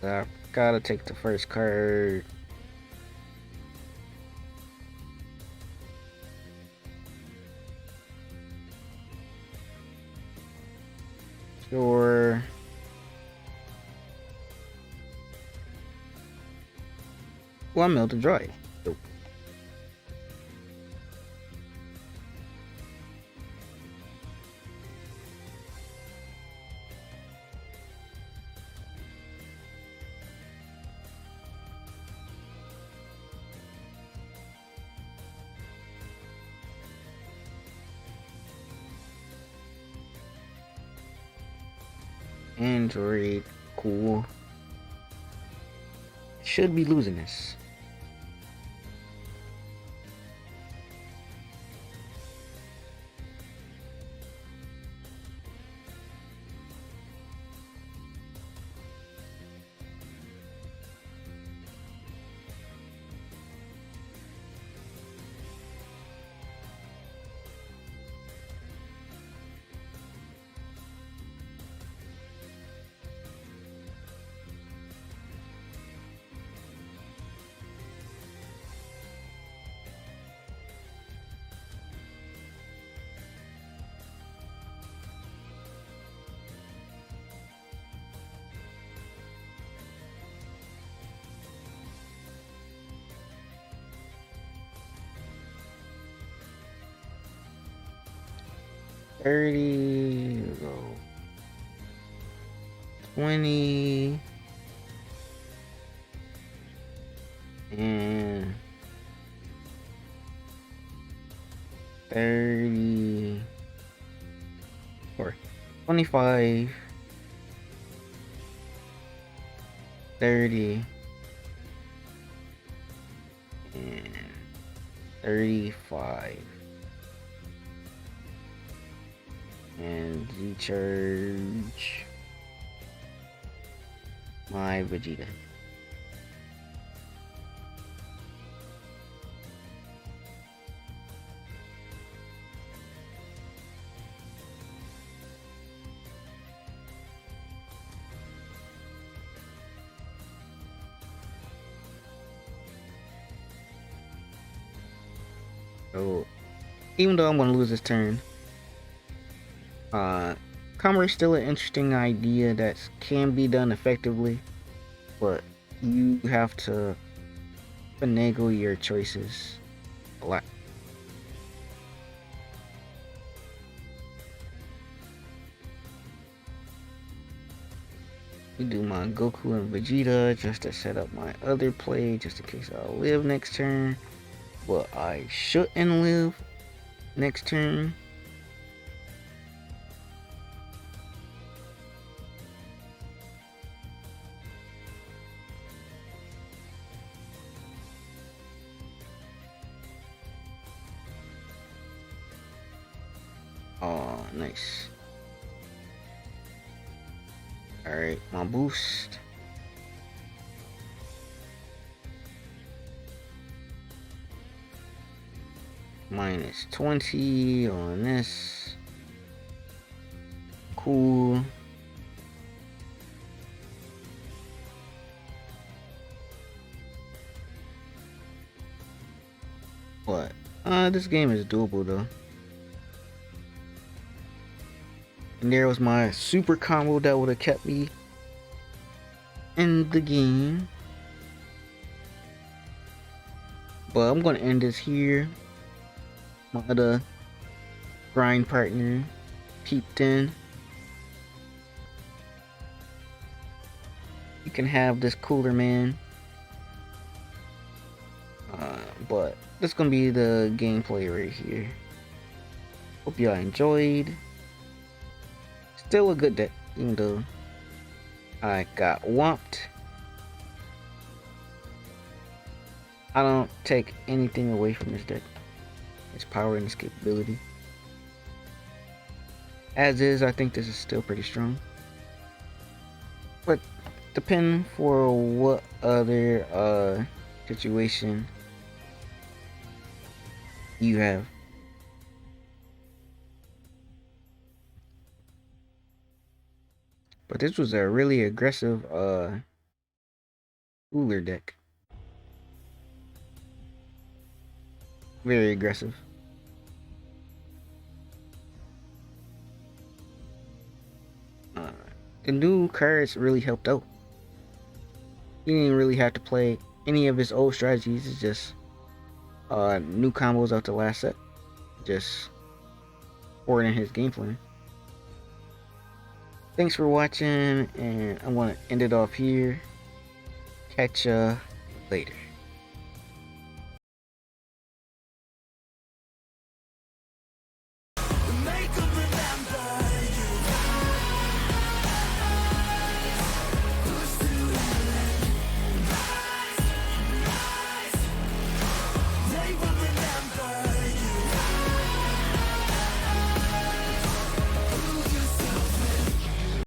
I gotta take the first card. Sure. Well, I'm able to draw it. Nope. Android, cool. Should be losing this. Go 20 and 30 or 25, 30 and 35 and recharge my Vegeta. So even though I'm gonna lose this turn, combo is still an interesting idea that can be done effectively, but you have to finagle your choices a lot. We do my Goku and Vegeta just to set up my other play, just in case I live next turn. But I shouldn't live next turn. Oh, nice. Alright, my boost. Minus 20 on this. Cool. But this game is doable though. And there was my super combo that would have kept me in the game. But I'm gonna end this here. My other grind partner peeped in. You can have this cooler man. But this is gonna be the gameplay right here. Hope y'all enjoyed. Still a good deck, even though I got whomped. I don't take anything away from this deck. Its power and its capability. As is, I think this is still pretty strong. But depending for what other situation you have. But this was a really aggressive cooler deck. Very aggressive. The new cards really helped out. He didn't really have to play any of his old strategies. It's just new combos out the last set. Just pouring in his game plan. Thanks for watching, and I'm gonna end it off here. Catch ya later.